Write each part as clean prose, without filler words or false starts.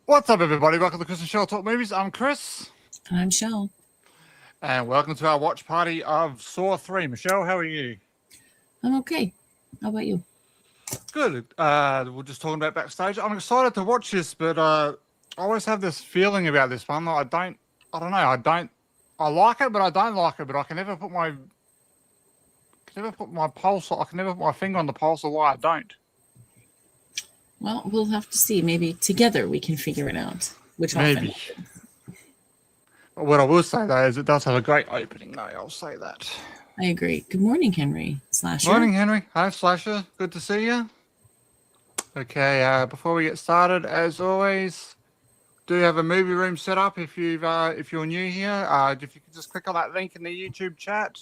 What's up, everybody? Welcome to Chris and Shell Talk Movies. I'm Chris. And I'm Shell. And welcome to our watch party of Saw 3. Michelle, how are you? I'm okay. How about you? Good. We're just talking about backstage. I'm excited to watch this, but I always have this feeling about this one. I don't know. I like it, but I don't like it. But I can never put my pulse. I can never put my finger on the pulse of why I don't. Well, we'll have to see. Maybe together we can figure it out. Which Maybe. What I will say, though, is it does have a great opening, though. I'll say that. I agree. Good morning, Henry. Slasher. Morning, Henry. Hi, Slasher. Good to see you. Okay, before we get started, as always, do have a movie room set up if you're new here. If you could just click on that link in the YouTube chat,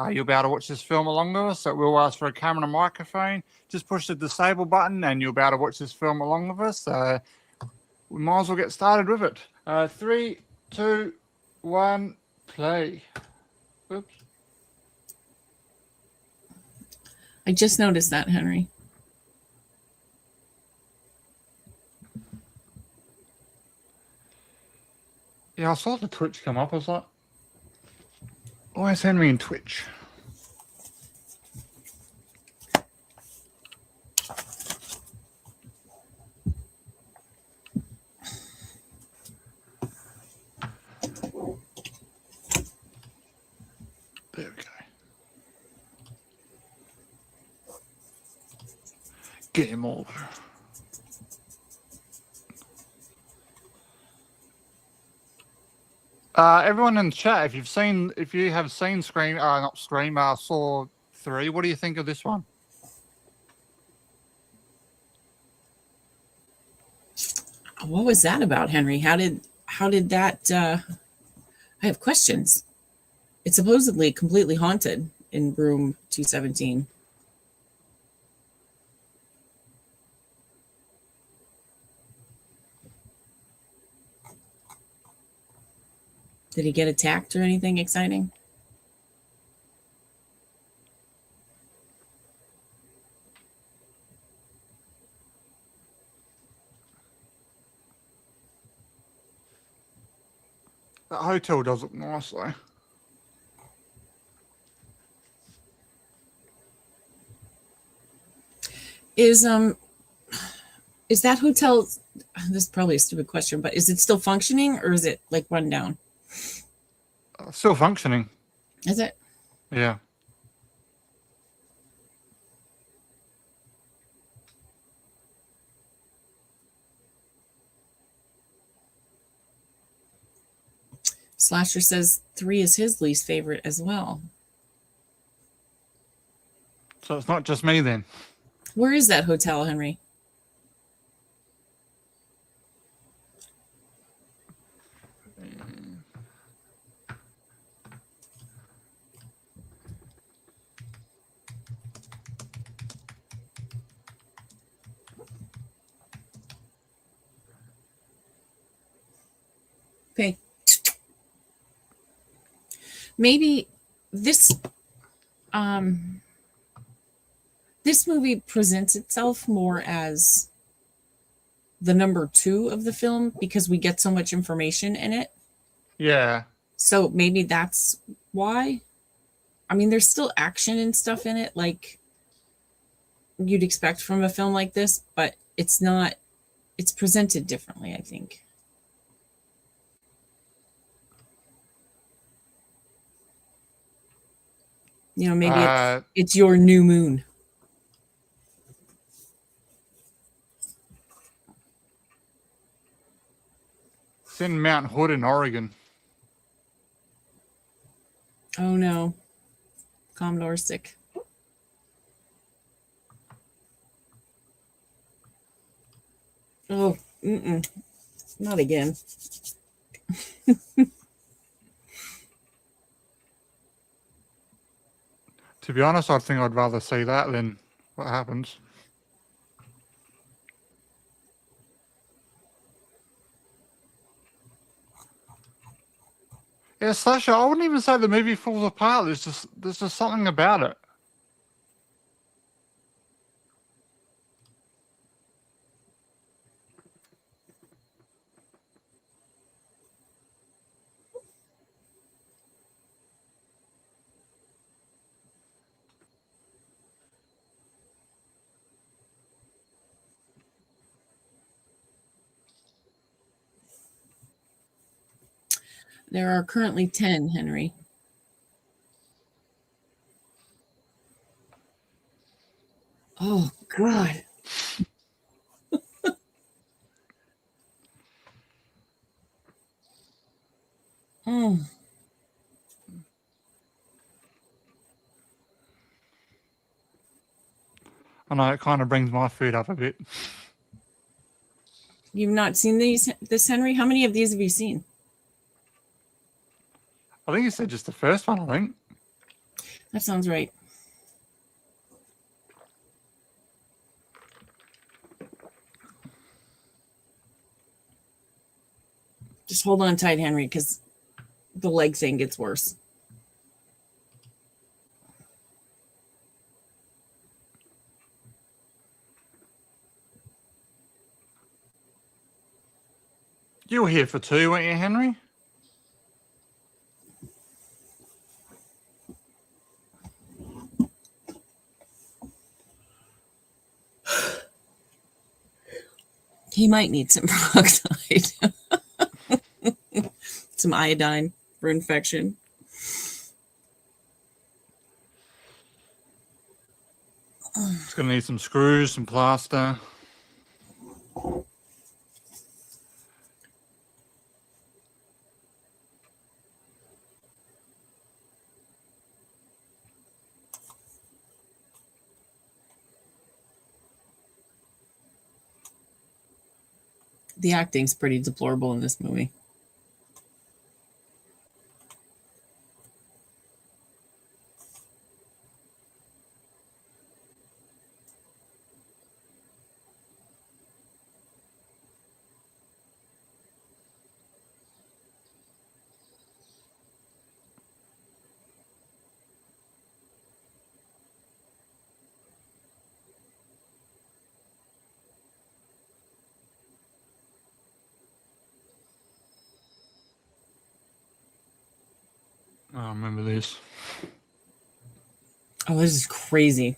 you'll be able to watch this film along with us. So we'll ask for a camera and a microphone. Just push the disable button and you'll be able to watch this film along with us. We might as well get started with it. 3, 2, 1, play. Oops. I just noticed that, Henry. Yeah, I saw the Twitch come up. I was like, why is Henry in Twitch? There we go. Game over. Everyone in the chat, if you have seen Saw 3, what do you think of this one? What was that about, Henry? How did that? I have questions. It's supposedly completely haunted in room 217. Did he get attacked or anything exciting? That hotel does look nice, though. Is that hotel? This is probably a stupid question, but is it still functioning or is it like run down? Still functioning. Is it? Yeah. Slasher says 3 is his least favorite as well. So it's not just me then. Where is that hotel, Henry? Okay. Maybe this movie presents itself more as the number 2 of the film because we get so much information in it. Yeah. So maybe that's why. I mean, there's still action and stuff in it like you'd expect from a film like this, but it's presented differently, I think. You know, maybe it's your new moon. It's in Mount Hood in Oregon. Oh no. Commodore sick. Oh, not again. To be honest, I think I'd rather see that than what happens. Yeah, Slasher, I wouldn't even say the movie falls apart. There's just something about it. There are currently 10, Henry. Oh, God. Mm. I know it kind of brings my food up a bit. You've not seen this, Henry? How many of these have you seen? I think you said just the first one, I think. That sounds right. Just hold on tight, Henry, because the leg thing gets worse. You were here for 2, weren't you, Henry? He might need some peroxide, some iodine for infection. It's going to need some screws, some plaster. The acting's pretty deplorable in this movie. Oh, I remember this. Oh, this is crazy.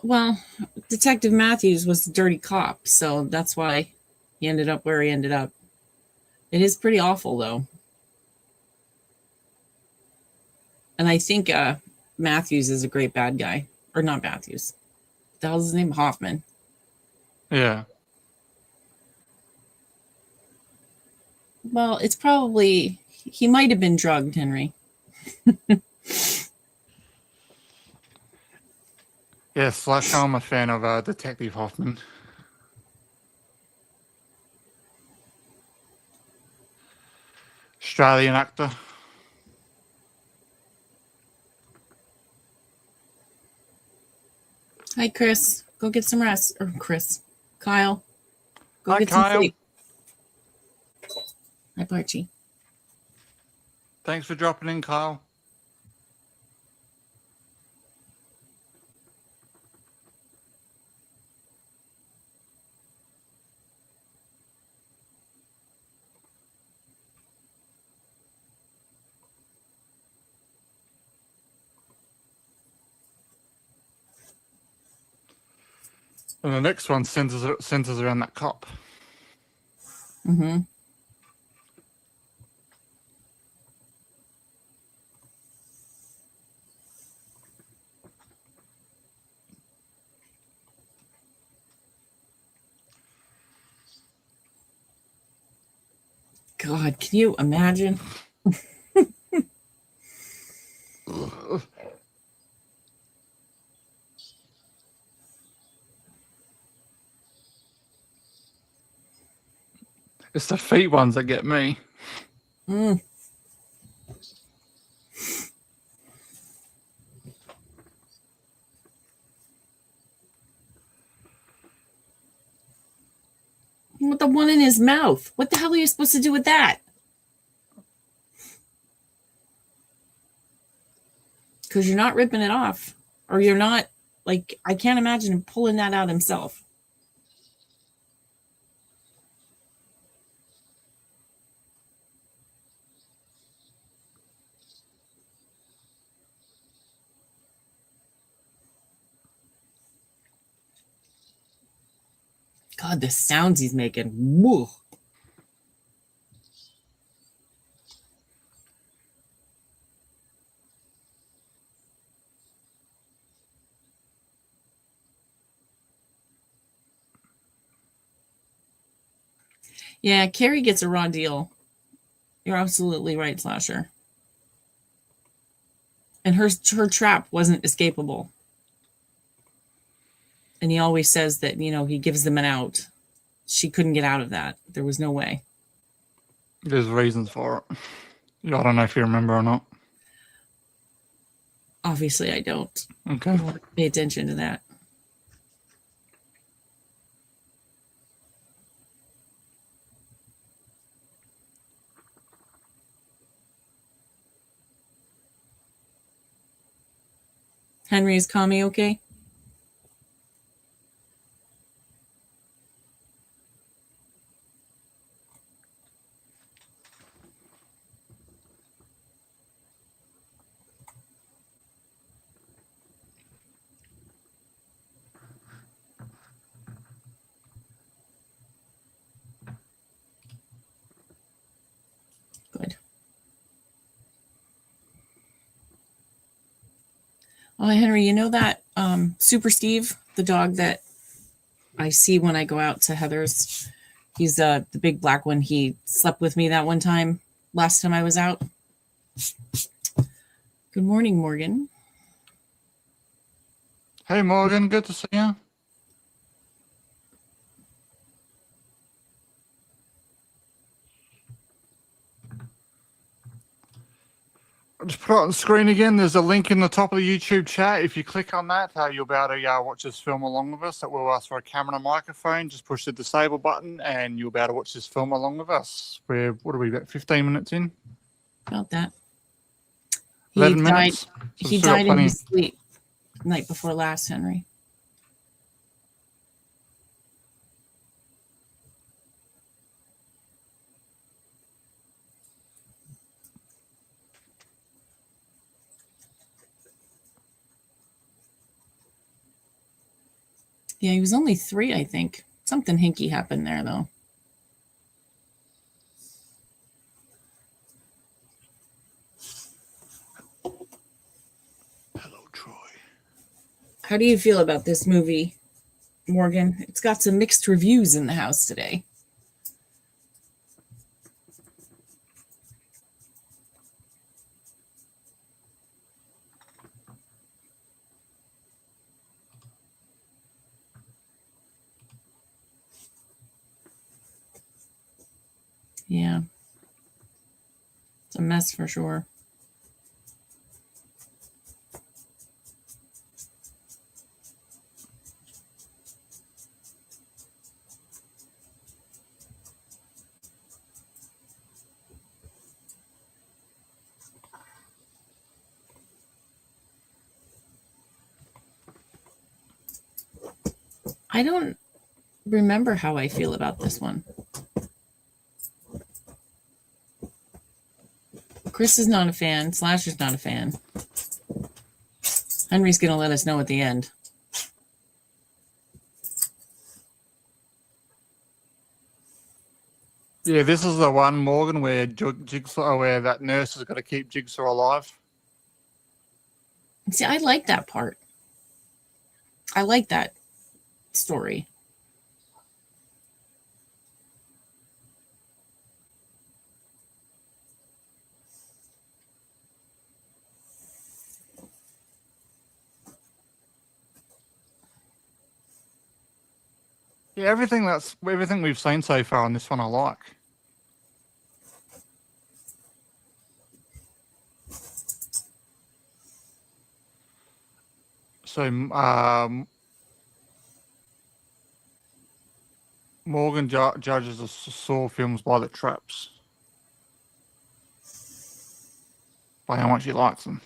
Well, Detective Matthews was a dirty cop, so that's why he ended up where he ended up. It is pretty awful, though. And I think Matthews is a great bad guy. Or not Matthews. The hell's his name? Hoffman. Yeah. Well, it's probably... He might have been drugged, Henry. Yeah, Slash, I'm a fan of Detective Hoffman. Australian actor. Hi, Chris. Go get some rest. Or Chris. Kyle. Go Hi, get some Kyle. sleep. Hi, Barchi. Thanks for dropping in, Kyle. And the next one centers around that cop. Mm-hmm. God, can you imagine? It's the feet ones that get me. Mm. With the one in his mouth. What the hell are you supposed to do with that? Because you're not ripping it off. Or you're not, like, I can't imagine him pulling that out himself. God, the sounds he's making. Woo. Yeah, Carrie gets a raw deal. You're absolutely right, Slasher. And her trap wasn't escapable. And he always says that, he gives them an out. She couldn't get out of that. There was no way. There's reasons for it. I don't know if you remember or not. Obviously, I don't. Okay. I don't pay attention to that. Henry, is Kami okay? Good. Oh, Henry, you know that Super Steve, the dog that I see when I go out to Heather's? He's the big black one. He slept with me that one time, last time I was out. Good morning, Morgan. Hey, Morgan. Good to see you. I'll just put it on the screen again. There's a link in the top of the YouTube chat. If you click on that, you'll be able to watch this film along with us. It will ask for a camera and a microphone. Just push the disable button and you'll be able to watch this film along with us. What are we, about 15 minutes in? About that. 11 minutes? He died in his sleep night before last, Henry. Yeah, he was only 3, I think. Something hinky happened there, though. Hello, Troy. How do you feel about this movie, Morgan? It's got some mixed reviews in the house today. Yeah. It's a mess for sure. I don't remember how I feel about this one. Chris is not a fan. Slasher's not a fan. Henry's going to let us know at the end. Yeah, this is the one, Morgan, where where that nurse has got to keep Jigsaw alive. See, I like that part. I like that story. Yeah, everything we've seen so far on this one I like. So, Morgan judges the Saw films by the traps, by how much he likes them.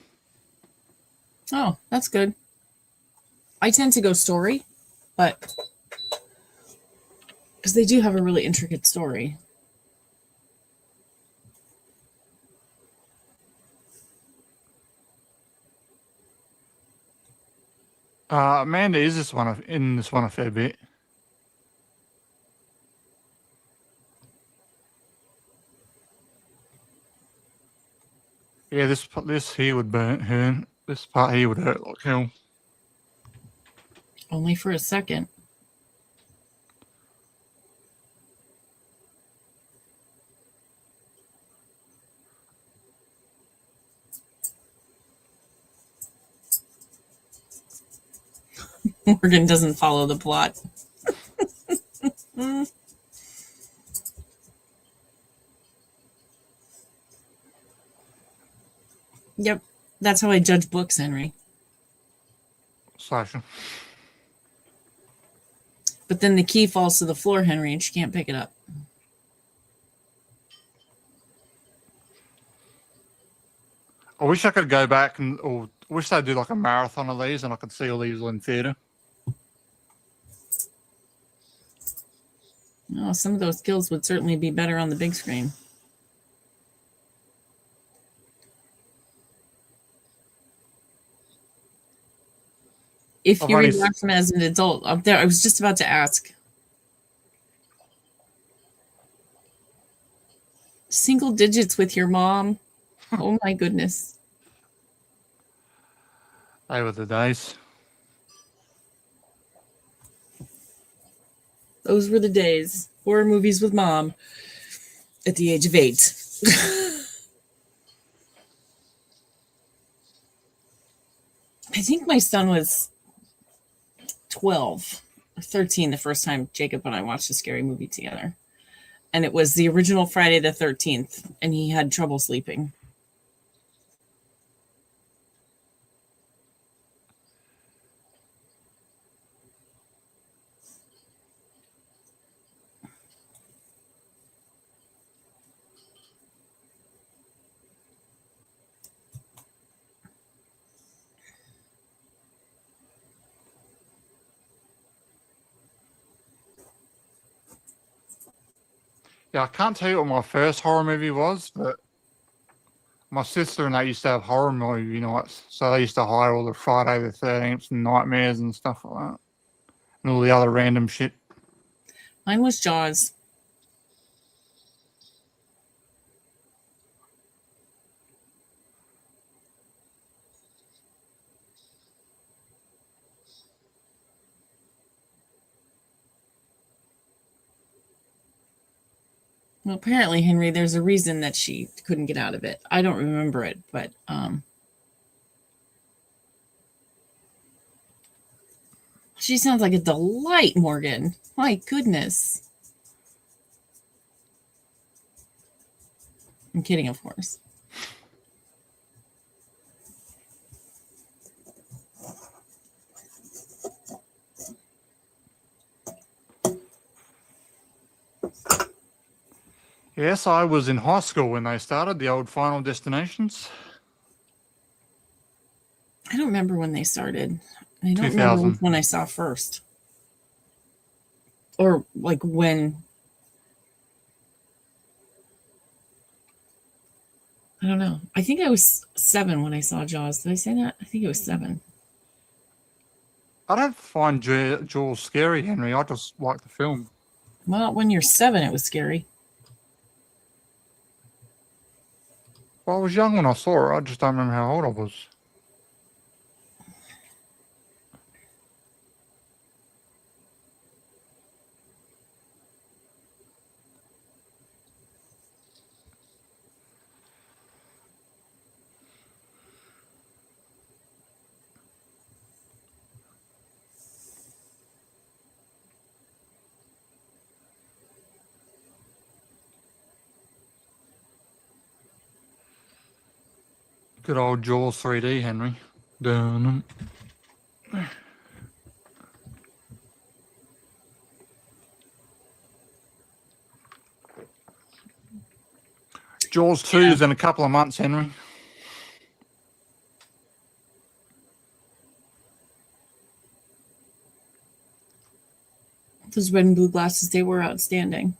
Oh, that's good. I tend to go story, but because they do have a really intricate story. Amanda is in this one a fair bit. Yeah, this here would hurt. This part here would hurt like hell. Only for a second. Morgan doesn't follow the plot. Yep. That's how I judge books, Henry. Sasha. But then the key falls to the floor, Henry, and she can't pick it up. I wish I could go back or wish they'd do like a marathon of these and I could see all these in theatre. Oh, some of those skills would certainly be better on the big screen. If you rewatch them as an adult, up there, I was just about to ask. Single digits with your mom. Oh my goodness. They were the days. Those were the days. Horror movies with mom at the age of 8. I think my son was 12 or 13 the first time Jacob and I watched a scary movie together. And it was the original Friday the 13th, and he had trouble sleeping. Yeah, I can't tell you what my first horror movie was, but my sister and I used to have horror movie nights. So they used to hire all the Friday the 13th and Nightmares and stuff like that. And all the other random shit. Mine was Jaws. Well, apparently, Henry, there's a reason that she couldn't get out of it. I don't remember it, but she sounds like a delight, Morgan. My goodness. I'm kidding, of course. Yes, I was in high school when they started the old Final Destinations. I don't remember when they started. I don't remember which one I saw first. Or like when. I don't know. I think I was 7 when I saw Jaws. Did I say that? I think it was 7. I don't find Jaws scary, Henry. I just like the film. Well, when you're 7, it was scary. Well, I was young when I saw it. I just don't remember how old I was. Good old Jaws 3D, Henry. Dun. Jaws 2 is in a couple of months, Henry. Those red and blue glasses, they were outstanding.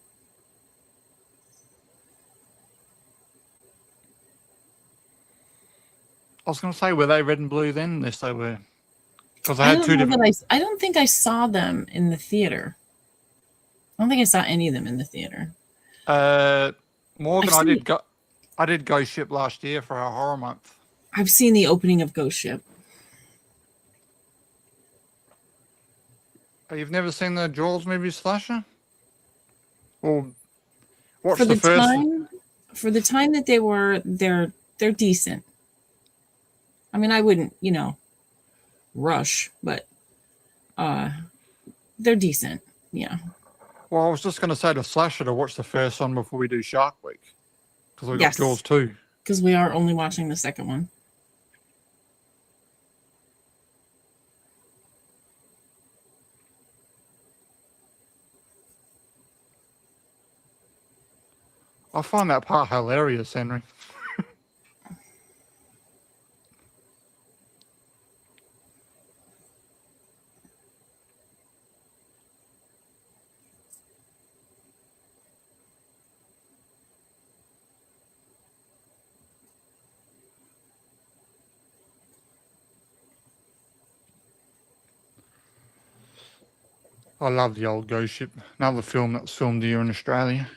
I was going to say, were they red and blue then? Yes, they were. Because I had two different. I don't think I saw them in the theater. I don't think I saw any of them in the theater. Morgan, I did Ghost Ship last year for our horror month. I've seen the opening of Ghost Ship. You've never seen the Jaws movie slasher? Well, watch For the the first. time that they're decent. I mean, I wouldn't, rush, but they're decent. Yeah. Well, I was just going to say to slasher to watch the first one before we do Shark Week, because we got Yes. Jaws 2. Because we are only watching the second one. I find that part hilarious, Henry. I love the old Ghost Ship. Another film that was filmed here in Australia.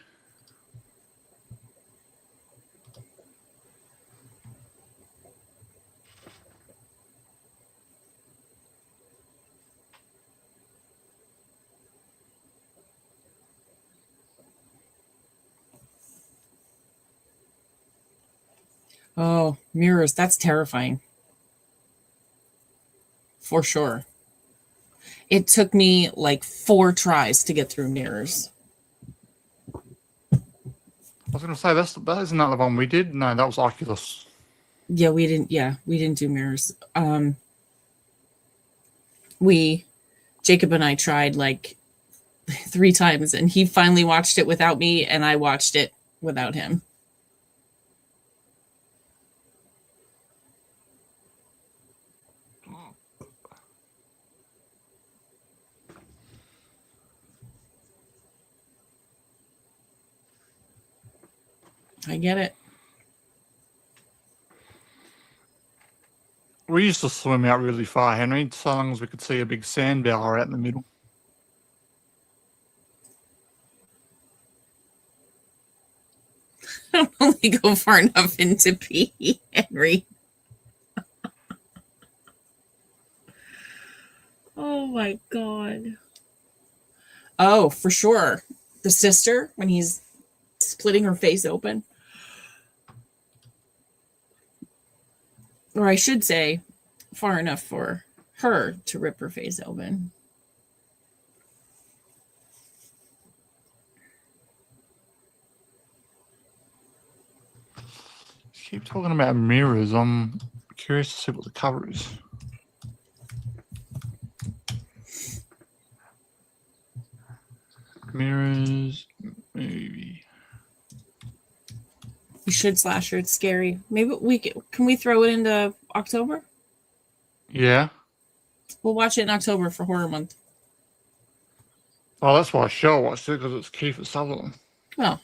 Oh, mirrors. That's terrifying. For sure. It took me like 4 tries to get through mirrors. I was going to say, that isn't that the one we did? No, that was Oculus. Yeah, we didn't do mirrors. Jacob and I tried like 3 times, and he finally watched it without me, and I watched it without him. I get it. We used to swim out really far, Henry, so long as we could see a big sand bower out in the middle. I don't only go far enough into pee, Henry. Oh my god. Oh, for sure. The sister, when he's splitting her face open. Or I should say, far enough for her to rip her face open. Keep talking about mirrors. I'm curious to see what the cover is. Mirrors movie. You should slasher. It's scary. Maybe can we throw it into October? Yeah. We'll watch it in October for Horror Month. Oh, that's why I sure watched it, because it's Kiefer Sutherland. Well,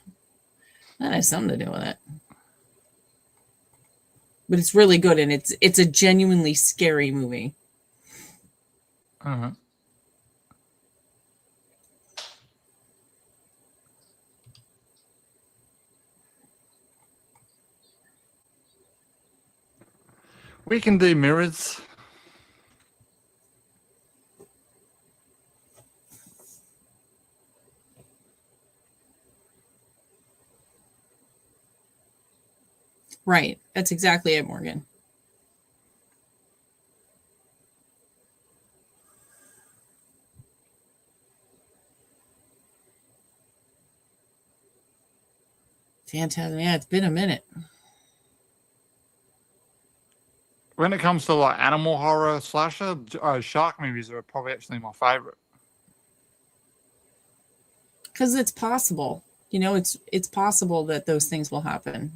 that has something to do with it. But it's really good, and it's a genuinely scary movie. Uh-huh. We can do mirrors. Right. That's exactly it, Morgan. Fantastic. Yeah, it's been a minute. When it comes to like animal horror slasher, shark movies are probably actually my favorite. Because it's possible. It's possible that those things will happen.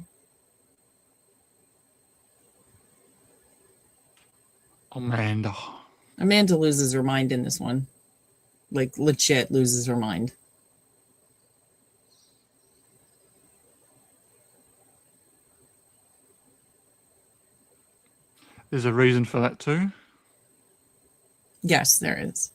Amanda loses her mind in this one. Like, legit loses her mind. There's a reason for that too. Yes, there is.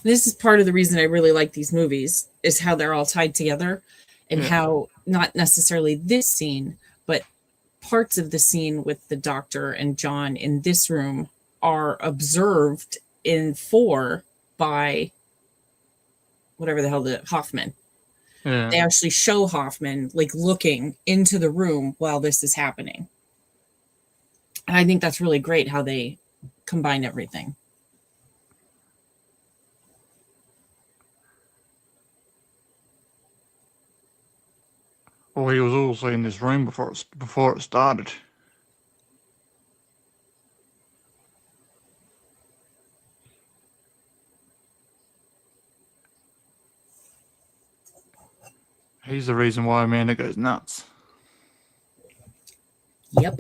This is part of the reason I really like these movies, is how they're all tied together, and how not necessarily this scene, but parts of the scene with the doctor and John in this room are observed in 4 by whatever the hell, the Hoffman. Yeah. They actually show Hoffman like looking into the room while this is happening. And I think that's really great how they combine everything. Well, he was also in this room before it started. He's the reason why Amanda goes nuts. Yep.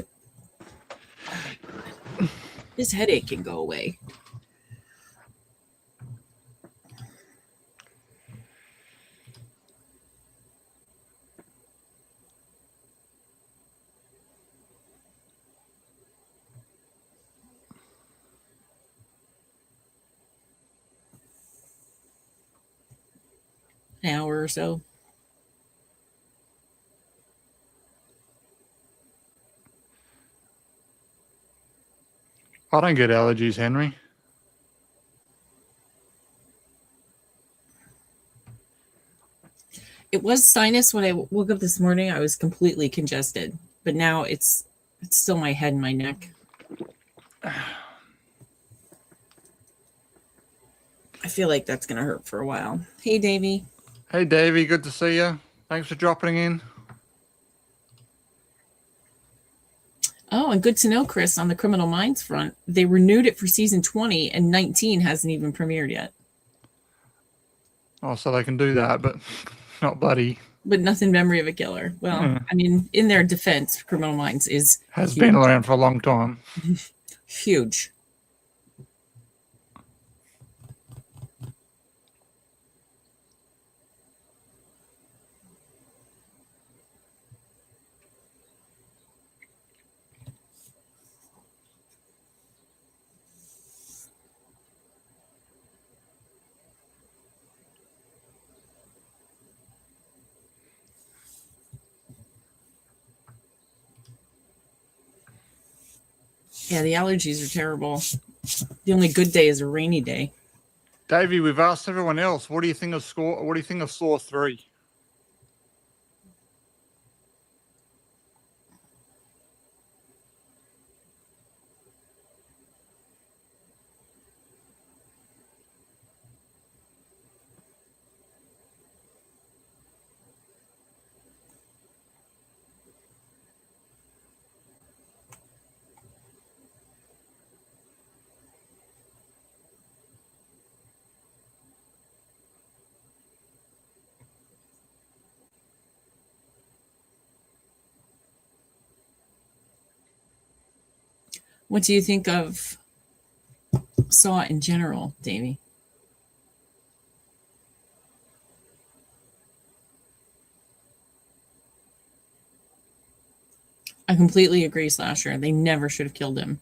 This headache can go away. An hour or so. I don't get allergies, Henry. It was sinus when I woke up this morning. I was completely congested, but now it's still my head and my neck. I feel like that's going to hurt for a while. Hey, Davey. Hey, Davey, good to see you. Thanks for dropping in. Oh, and good to know, Chris, on the Criminal Minds front, they renewed it for season 20 and 19 hasn't even premiered yet. Oh, so they can do that, but not Buddy. But nothing Memory of a Killer. Well, I mean, in their defense, Criminal Minds has huge. been around for a long time. Huge. Yeah, the allergies are terrible. The only good day is a rainy day. Davey, we've asked everyone else. What do you think of Saw 3? What do you think of Saw in general, Davey? I completely agree, Slasher. They never should have killed him.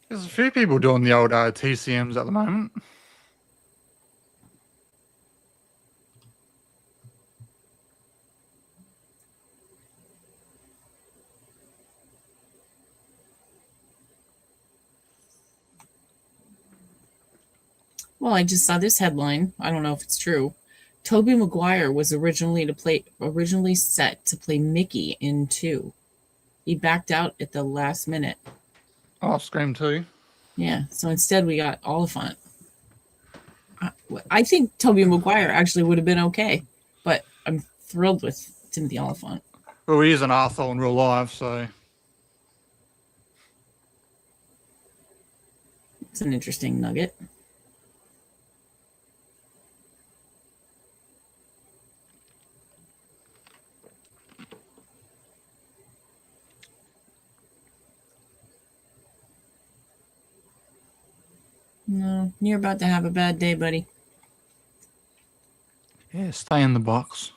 There's a few people doing the old TCMs at the moment. Well, I just saw this headline. I don't know if it's true. Tobey Maguire was originally set to play Mickey in 2. He backed out at the last minute. Oh, Scream 2. Yeah, so instead we got Oliphant. I think Tobey Maguire actually would have been okay, but I'm thrilled with Timothy Oliphant. Well, he is an arsehole in real life, so... It's an interesting nugget. No, you're about to have a bad day, buddy. Yeah, stay in the box.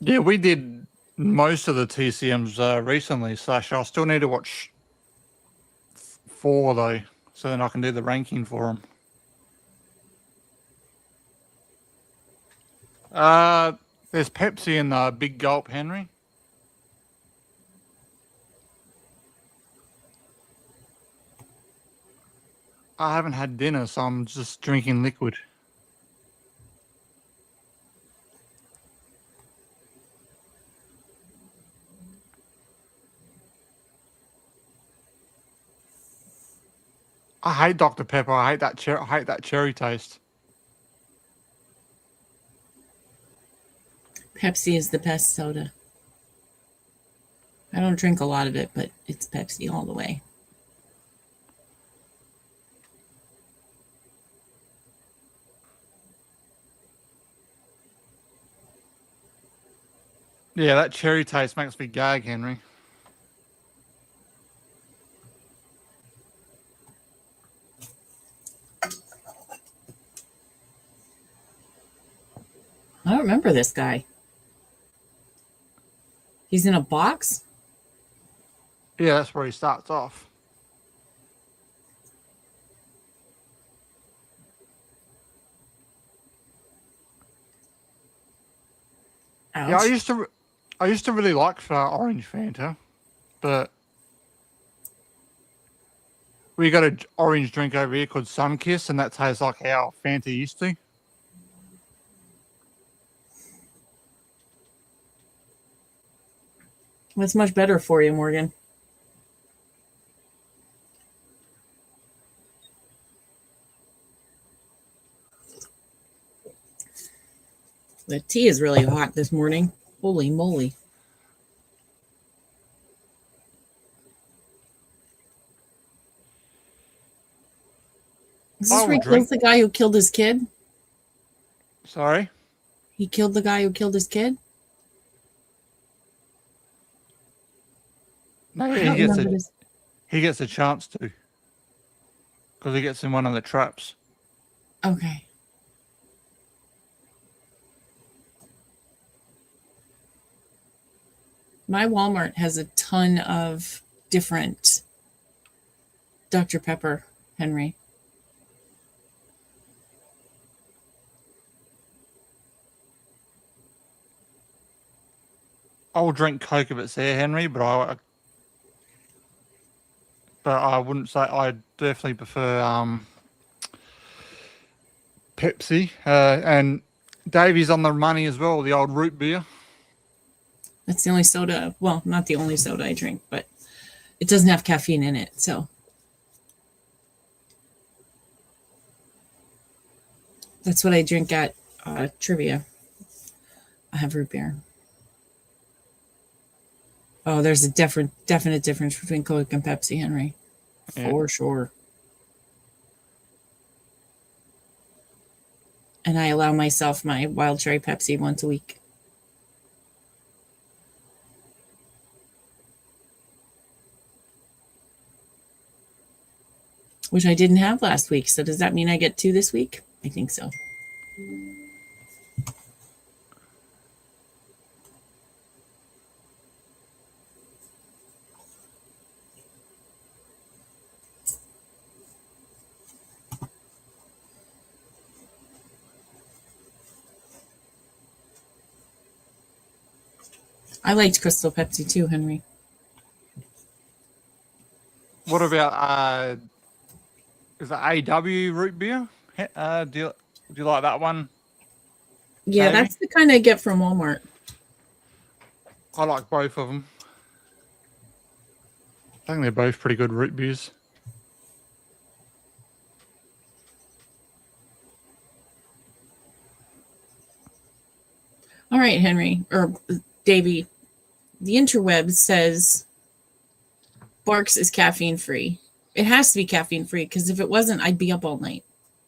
Yeah, we did most of the TCMs recently, Slash. I still need to watch 4 though, so then I can do the ranking for them. There's Pepsi in the Big Gulp, Henry. I haven't had dinner, so I'm just drinking liquid. I hate Dr. Pepper. I hate that cherry taste. Pepsi is the best soda. I don't drink a lot of it, but it's Pepsi all the way. Yeah, that cherry taste makes me gag, Henry. I don't remember this guy. He's in a box? Yeah, that's where he starts off. Ouch. Yeah, I used to really like orange Fanta, but we got an orange drink over here called Sunkiss, and that tastes like how Fanta used to. That's much better for you, Morgan. The tea is really hot this morning. Holy moly. Is this where he kills the guy who killed his kid? Sorry? He killed the guy who killed his kid? No, he gets a chance to. Because he gets in one of the traps. Okay. My Walmart has a ton of different Dr. Pepper, Henry. I will drink Coke if it's there, Henry, but I wouldn't say I definitely prefer Pepsi. And Davey's on the money as well, the old root beer. That's the only soda, well, not the only soda I drink, but it doesn't have caffeine in it, so. That's what I drink at trivia. I have root beer. Oh, there's a definite difference between Coke and Pepsi, Henry. For sure. And I allow myself my wild cherry Pepsi once a week. Which I didn't have last week. So does that mean I get 2 this week? I think so. I liked Crystal Pepsi too, Henry. What about is it AW root beer? Do you like that one? Yeah, Maybe? That's the kind I get from Walmart. I like both of them. I think they're both pretty good root beers. All right, Henry, or Davey, the interweb says Barks is caffeine free. It has to be caffeine free because if it wasn't, I'd be up all night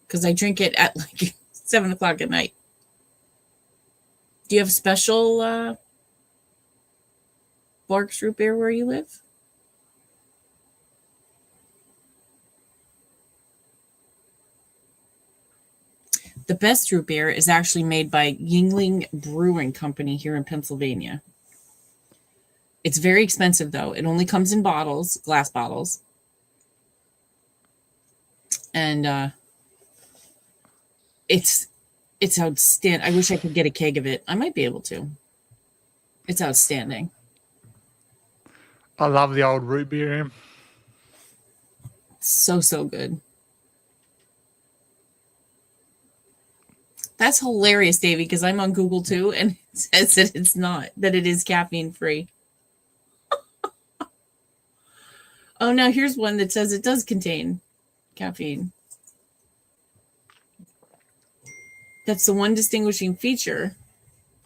because I drink it at like 7 o'clock at night. Do you have special Barks root beer where you live? the best root beer is actually made by Yingling Brewing Company here in Pennsylvania. It's very expensive, though. It only comes in bottles, glass bottles. And it's outstanding. I wish I could get a keg of it. I might be able to. It's outstanding. I love the old root beer. So good. That's hilarious, Davey, because I'm on Google too, and it says that it's not, that it is caffeine free. Oh, now here's one that says it does contain caffeine. That's the one distinguishing feature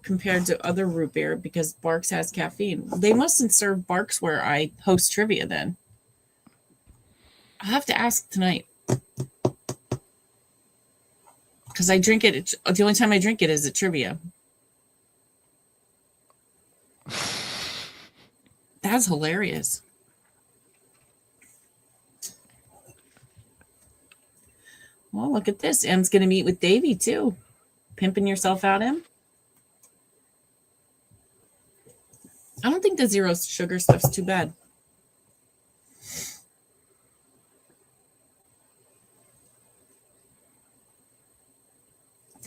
compared to other root beer, because Barks has caffeine. They mustn't serve Barks where I host trivia then. I'll have to ask tonight. Because I drink it, the only time I drink it is at trivia. That's hilarious. Well, look at this. Em's going to meet with Davey, too. Pimping yourself out, Em? I don't think the zero sugar stuff's too bad.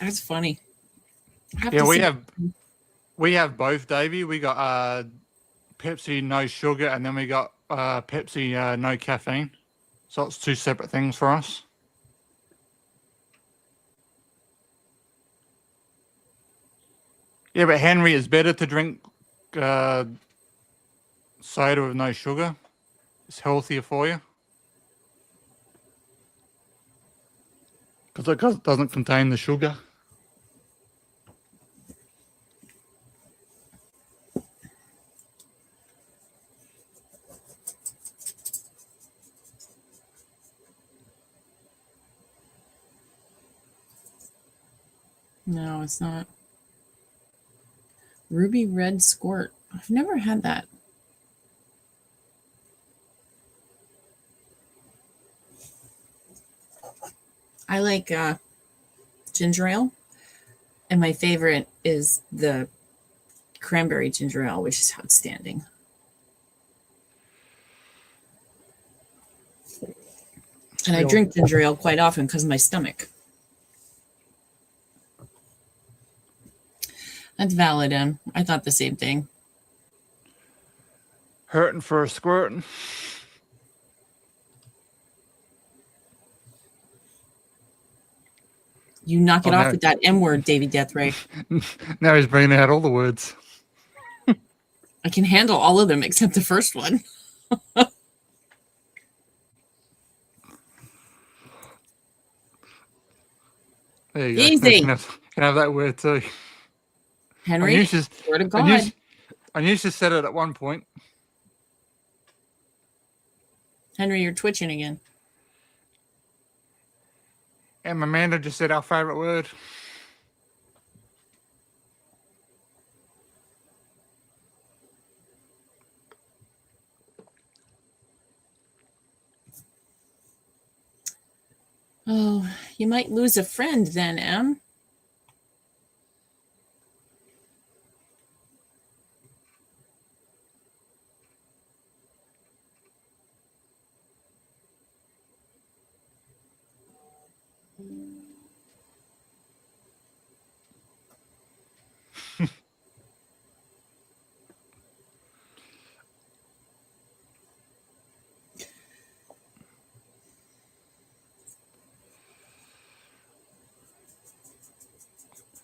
That's funny. Yeah, we have both, Davey. We got Pepsi no sugar, and then we got Pepsi no caffeine. So it's two separate things for us. Yeah, but Henry, it's better to drink soda with no sugar. It's healthier for you. Because it doesn't contain the sugar. No, it's not. Ruby Red Squirt. I've never had that. I like ginger ale. And my favorite is the cranberry ginger ale, which is outstanding. And I drink ginger ale quite often because of my stomach. That's valid, Em. I thought the same thing. Hurting for a squirting. You knock it off with that M word, Davy Deathray. Now he's bringing out all the words. I can handle all of them except the first one. There you go. Easy. You can have that word too. Henry, swear to God. I used to said it at one point. Henry, you're twitching again. And Amanda just said our favorite word. Oh, you might lose a friend then, Em.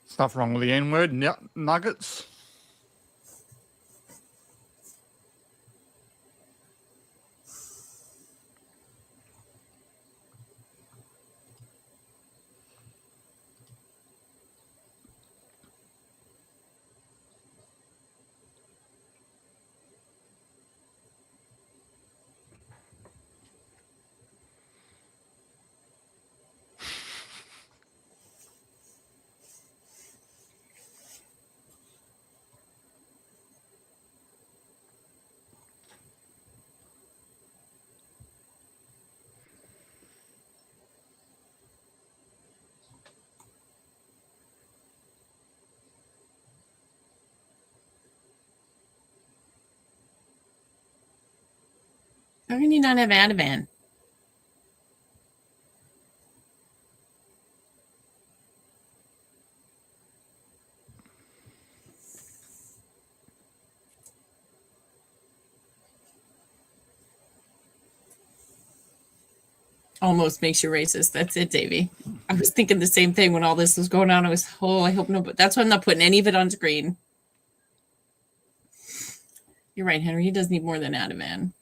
Stuff wrong with the N word. Nuggets. How can you not have Ativan? Almost makes you racist. That's it, Davey. I was thinking the same thing when all this was going on. I hope no, but that's why I'm not putting any of it on screen. You're right, Henry. He does need more than Ativan.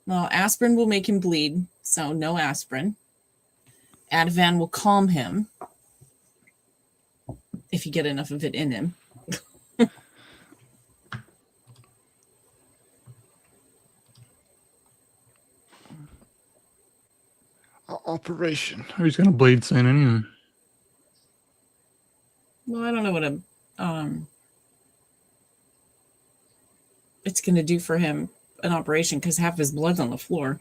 Well, aspirin will make him bleed, so no aspirin. Ativan will calm him if you get enough of it in him. Operation. Who's going to bleed soon anyway? Well, I don't know what it's going to do for him, an operation, because half his blood's on the floor.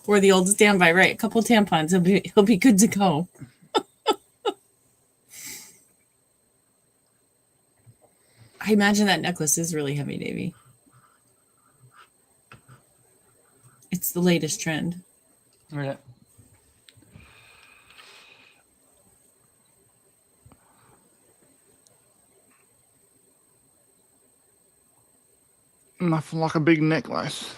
Or the old standby, right? A couple tampons, he'll be good to go. I imagine that necklace is really heavy, Davey. It's the latest trend. Yeah. Nothing like a big necklace.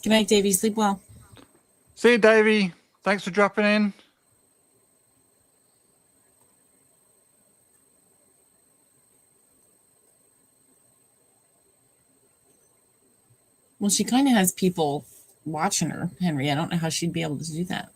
Good night, Davey. Sleep well. See you, Davey. Thanks for dropping in. Well, she kind of has people watching her, Henry. I don't know how she'd be able to do that.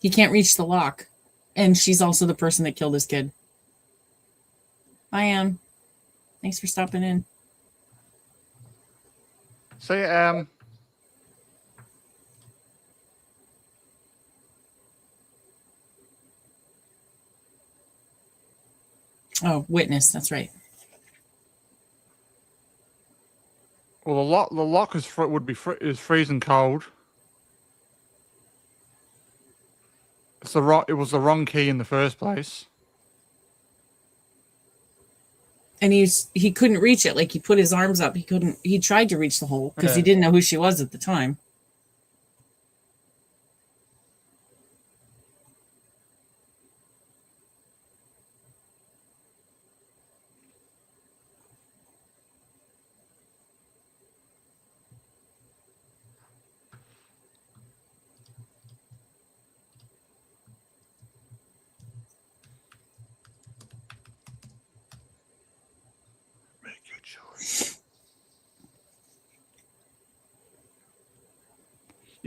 He can't reach the lock. And she's also the person that killed his kid. Hi, Anne. Thanks for stopping in. See you, Oh, witness. That's right. Well, the lock is is freezing cold. It was the wrong key in the first place. And he couldn't reach it. Like, he put his arms up. He tried to reach the hole because he didn't know who she was at the time.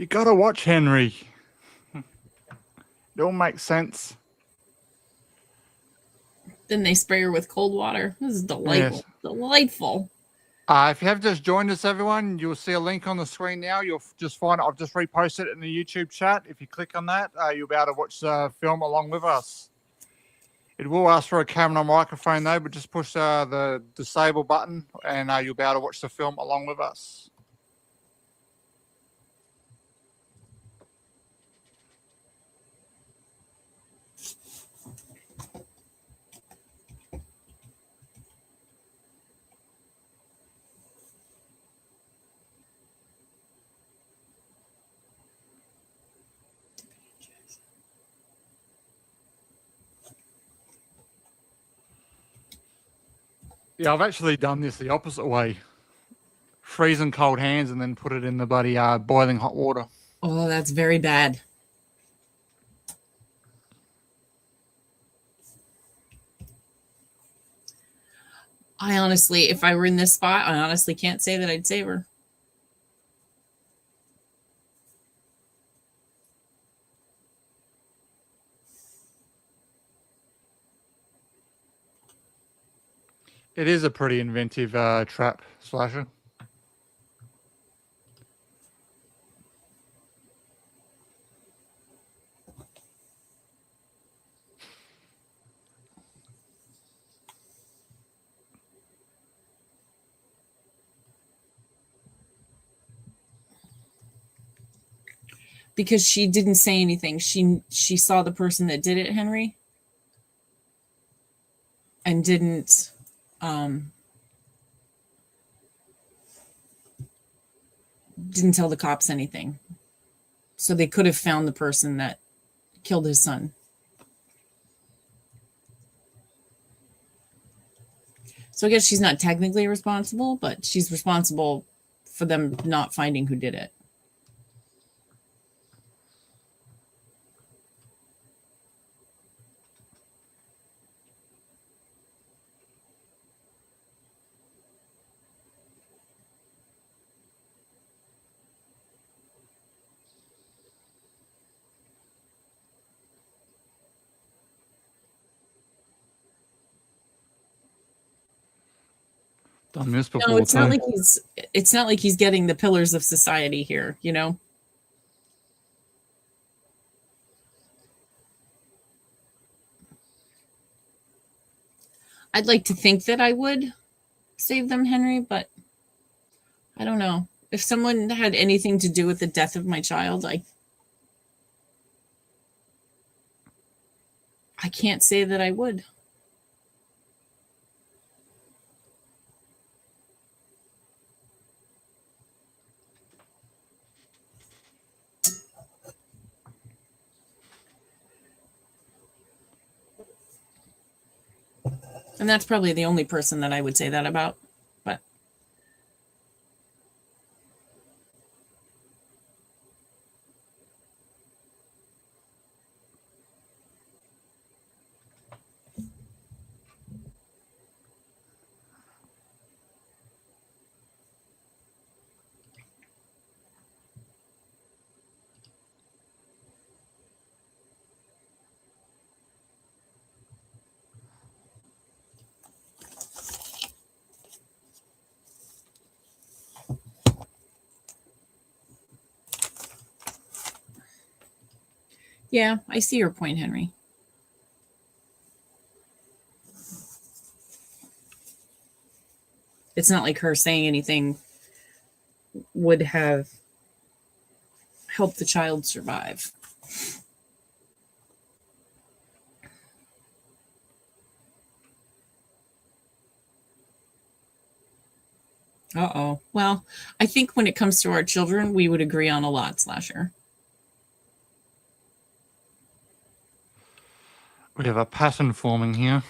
You gotta watch Henry. It all makes sense. Then they spray her with cold water. This is delightful. Yes. Delightful. If you have just joined us, everyone, you'll see a link on the screen now. You'll just find I've just reposted it in the YouTube chat. If you click on that, you'll be able to watch the film along with us. It will ask for a camera and microphone though, but just push the disable button and you'll be able to watch the film along with us. Yeah, I've actually done this the opposite way. Freezing cold hands and then put it in the bloody boiling hot water. Oh, that's very bad. I honestly, if I were in this spot, I honestly can't say that I'd save her. It is a pretty inventive trap slasher. Because she didn't say anything. She saw the person that did it, Henry, and didn't tell the cops anything. So they could have found the person that killed his son. So I guess she's not technically responsible, but she's responsible for them not finding who did it. Done this before. No, it's not too. like he's getting the pillars of society here, you know? I'd like to think that I would save them, Henry, but I don't know. If someone had anything to do with the death of my child, I can't say that I would. And that's probably the only person that I would say that about. But yeah, I see your point, Henry. It's not like her saying anything would have helped the child survive. Uh-oh. Well, I think when it comes to our children, we would agree on a lot, Slasher. We have a pattern forming here.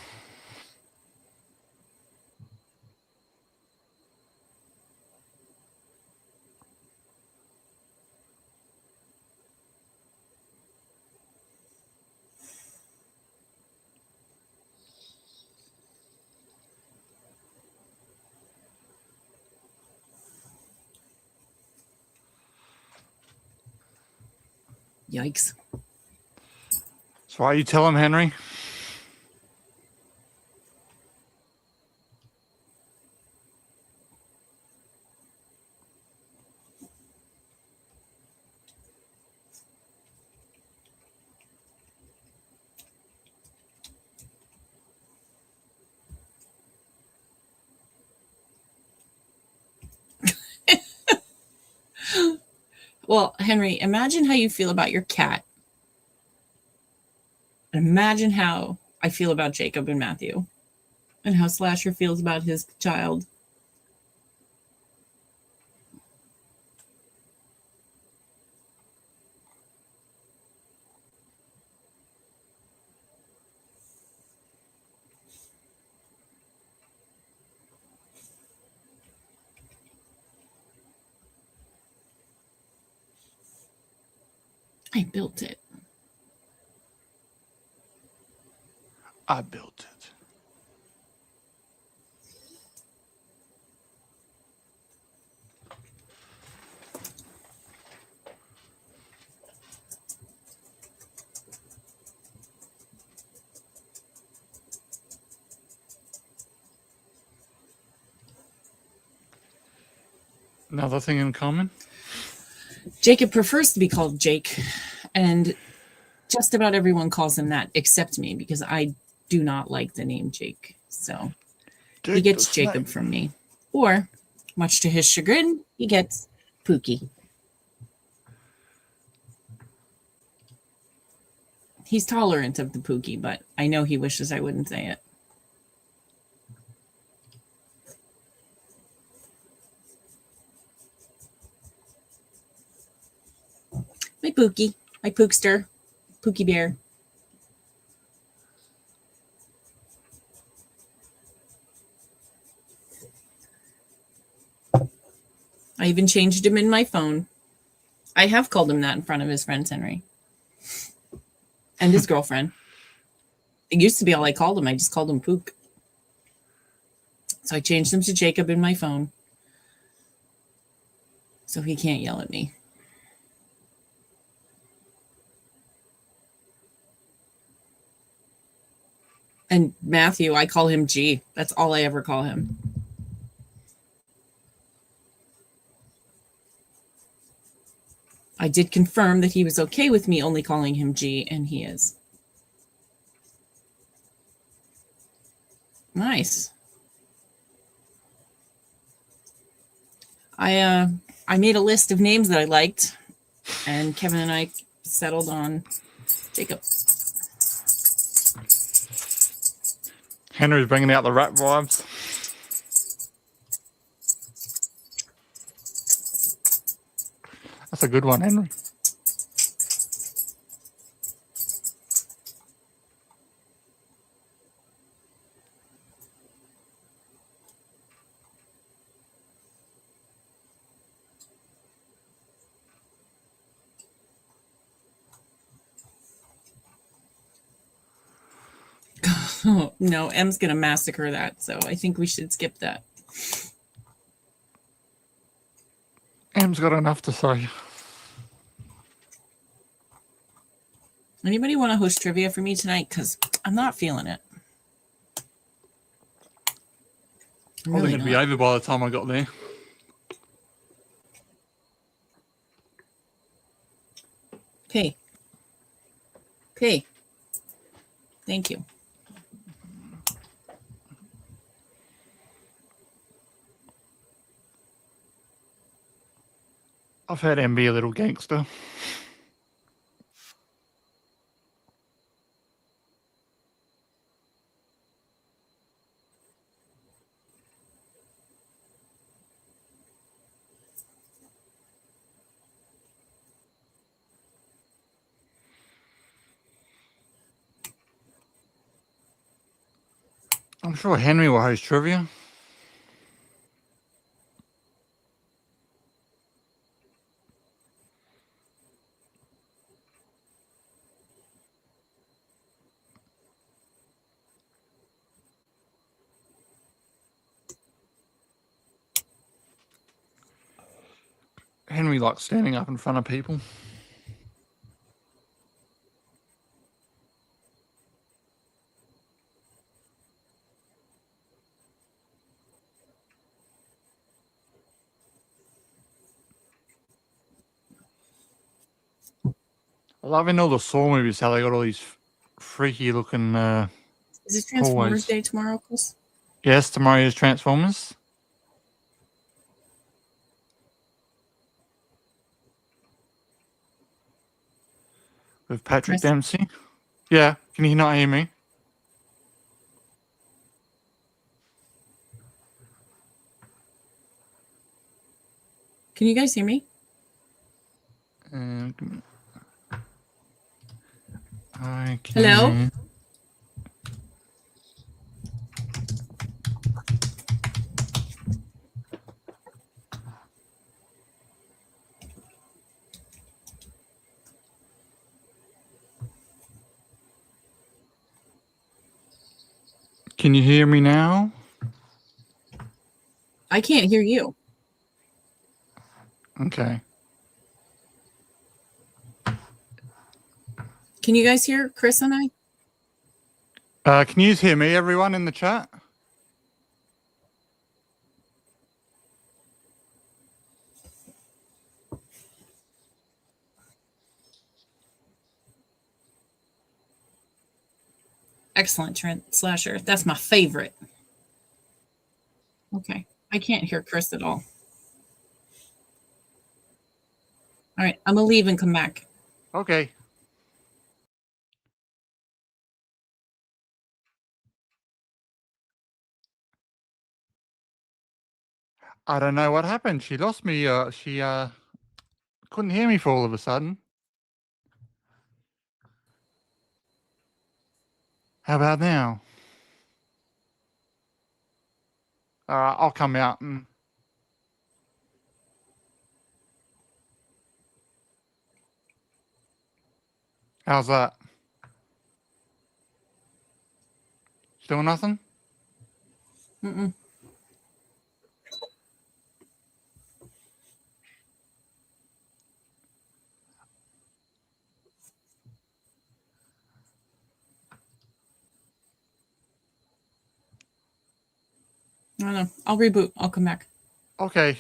Yikes. So why you tell him, Henry? Well, Henry, imagine how you feel about your cat. And imagine how I feel about Jacob and Matthew. And how Slasher feels about his child. I built it. I built it. Another thing in common? Jacob prefers to be called Jake, and just about everyone calls him that except me because I do not like the name Jake. So Jake he gets the Jacob Snake. from me. Or, much to his chagrin, he gets Pookie. He's tolerant of the Pookie, but I know he wishes I wouldn't say it. My Pookie, my Pookster, Pookie Bear. I even changed him in my phone. I have called him that in front of his friends, Henry. And his girlfriend. It used to be all I called him. I just called him Pook. So I changed him to Jacob in my phone. So he can't yell at me. And Matthew, I call him G. That's all I ever call him. I did confirm that he was okay with me only calling him G, and he is. Nice. I made a list of names that I liked, and Kevin and I settled on Jacob. Henry's bringing out the rap vibes. That's a good one, Henry. Oh, no, M's going to massacre that, so I think we should skip that. Em's got enough to say. Anybody want to host trivia for me tonight? Because I'm not feeling it. I think it'd be over by the time I got there. Okay. Okay. Thank you. I've heard Em be a little gangster. I'm sure Henry will host trivia. Henry likes standing up in front of people. I love in all the Saw movies how they got all these freaky looking Is it Transformers hallways. Day tomorrow, Chris? Yes, tomorrow is Transformers. With Patrick Chris? Dempsey. Yeah, can you not hear me? Can you guys hear me? I can. Hello? Can you hear me now? I can't hear you. Okay. Can you guys hear Chris and I? Can you hear me, everyone in the chat? Excellent, Trent Slasher. That's my favorite. Okay. I can't hear Chris at all. All right. I'm going to leave and come back. Okay. I don't know what happened. She lost me. She couldn't hear me for all of a sudden. How about now? All right, I'll come out and. How's that? Still nothing? Mm-mm. I don't know. I'll reboot. I'll come back. Okay.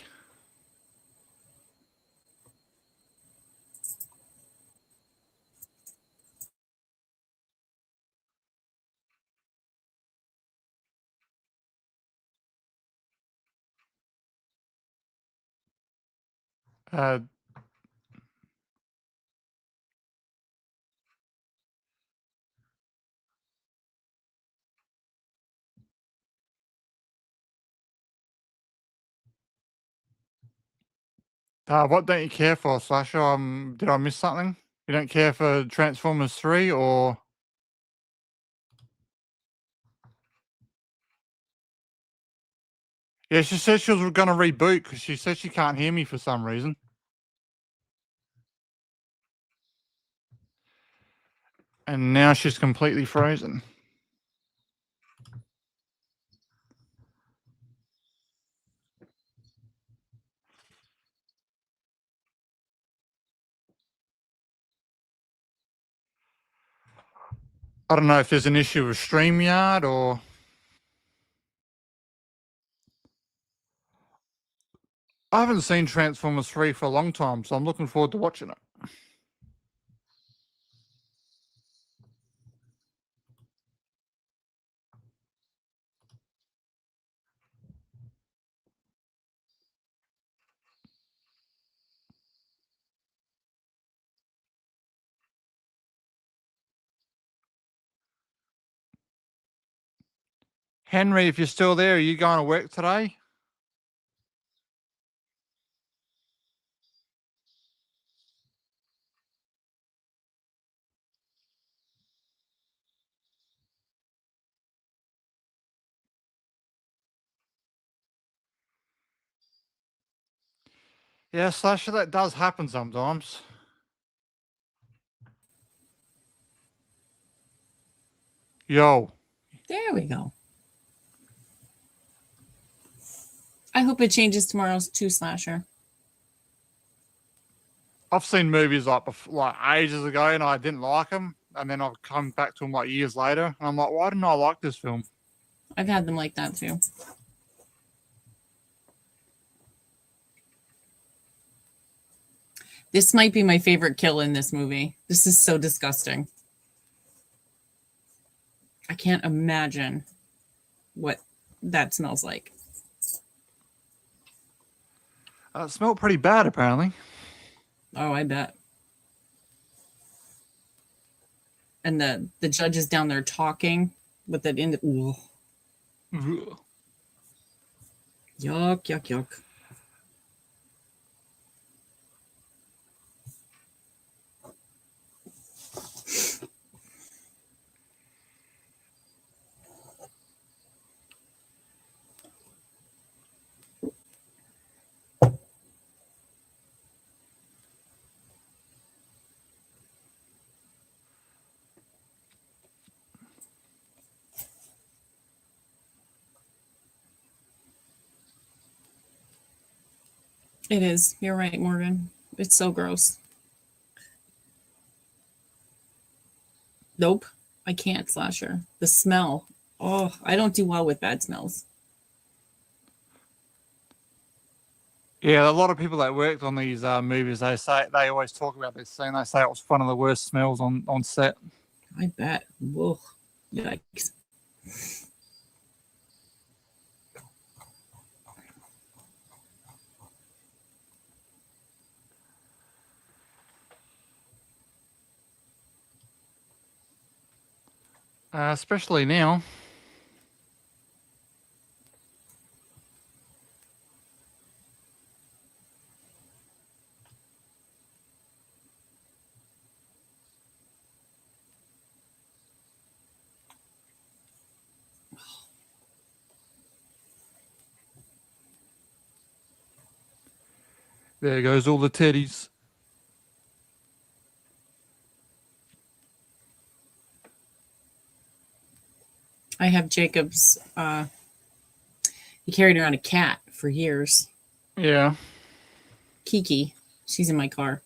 Uh, what don't you care for, Slasher? Did I miss something? You don't care for Transformers 3 or? Yeah, she said she was going to reboot because she said she can't hear me for some reason. And now she's completely frozen. I don't know if there's an issue with StreamYard or. I haven't seen Transformers 3 for a long time, so I'm looking forward to watching it. Henry, if you're still there, are you going to work today? Yeah, Slasher, that does happen sometimes. Yo. There we go. I hope it changes tomorrow's 2 Slasher. I've seen movies like ages ago and I didn't like them. And then I've come back to them like years later. And I'm like, why didn't I like this film? I've had them like that too. This might be my favorite kill in this movie. This is so disgusting. I can't imagine what that smells like. It smelled pretty bad, apparently. Oh, I bet. And the judge is down there talking with that in the ooh. Ugh. Yuck, yuck, yuck. It is. You're right, Morgan. It's so gross. Nope. I can't, Slasher. The smell. Oh, I don't do well with bad smells. Yeah, a lot of people that worked on these movies, they always talk about this scene. They say it was one of the worst smells on set. I bet. Whoa. Yikes. Especially now. There goes all the teddies. I have Jacob's. He carried around a cat for years. Yeah. Kiki. She's in my car.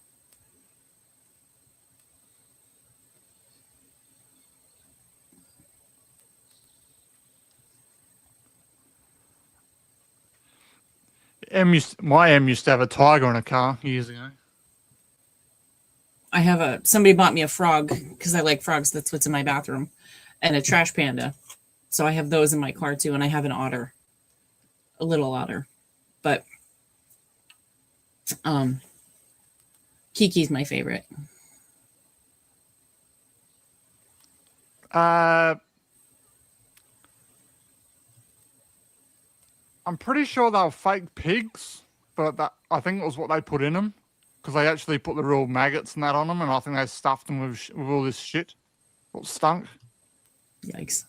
My M used to have a tiger in a car years ago. I have somebody bought me a frog because I like frogs. That's what's in my bathroom, and a trash panda. So I have those in my car too, and I have an otter, a little otter, but Kiki's my favorite. I'm pretty sure they were fake pigs, but I think it was what they put in them, because they actually put the real maggots and that on them, and I think they stuffed them with all this shit. What stunk. Yikes.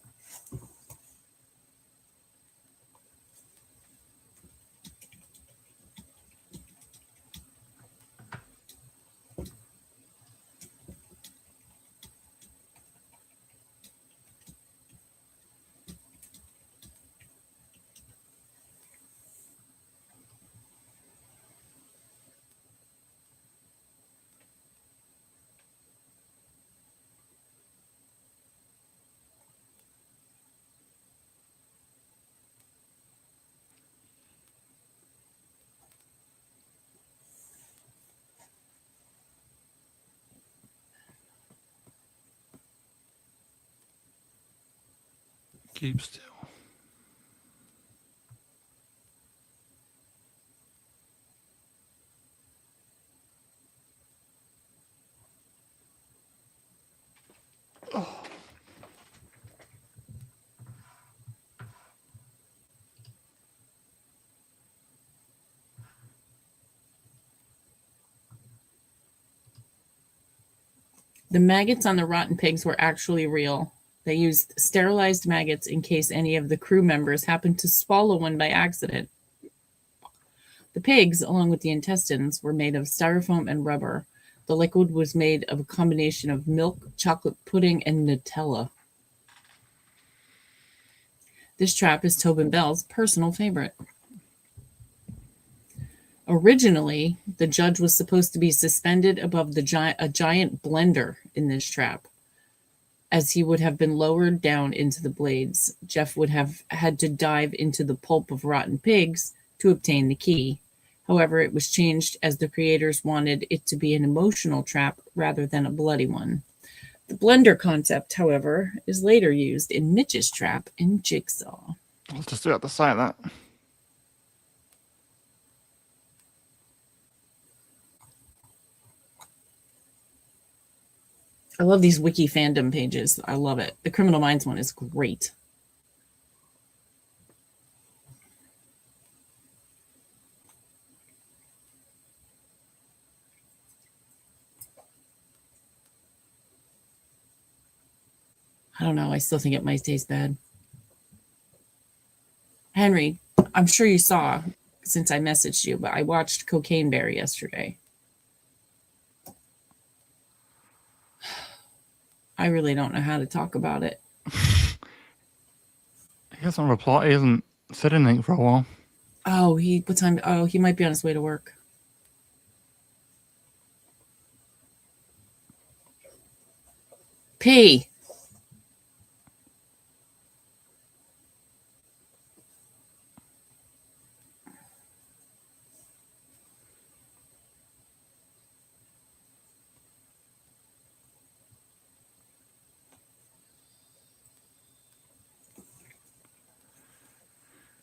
Keep still. Oh. The maggots on the rotten pigs were actually real. They used sterilized maggots in case any of the crew members happened to swallow one by accident. The pigs, along with the intestines, were made of styrofoam and rubber. The liquid was made of a combination of milk, chocolate pudding, and Nutella. This trap is Tobin Bell's personal favorite. Originally, the judge was supposed to be suspended above a giant blender in this trap. As he would have been lowered down into the blades, Jeff would have had to dive into the pulp of rotten pigs to obtain the key. However, it was changed as the creators wanted it to be an emotional trap rather than a bloody one. The blender concept, however, is later used in Mitch's trap in Jigsaw. I was just about to say that. I love these wiki fandom pages. I love it. The Criminal Minds one is great. I don't know. I still think it might taste bad. Henry, I'm sure you saw since I messaged you, but I watched Cocaine Bear yesterday. I really don't know how to talk about it. He hasn't replied. He hasn't said anything for a while. Oh, what time? Oh, he might be on his way to work. P.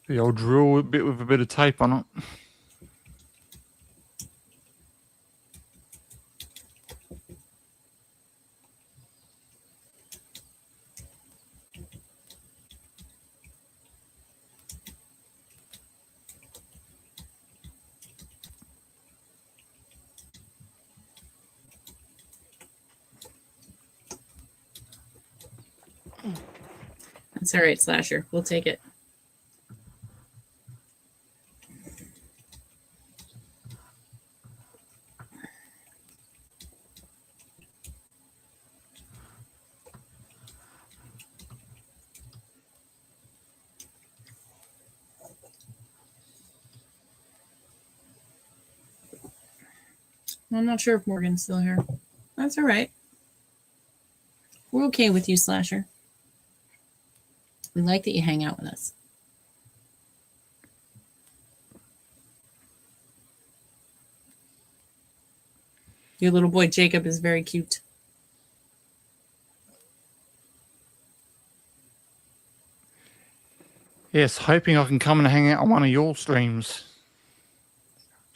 The old drill bit with a bit of tape on it. That's all right, Slasher. We'll take it. I'm not sure if Morgan's still here. That's all right. We're okay with you, Slasher. We like that you hang out with us. Your little boy Jacob is very cute. Yes, hoping I can come and hang out on one of your streams.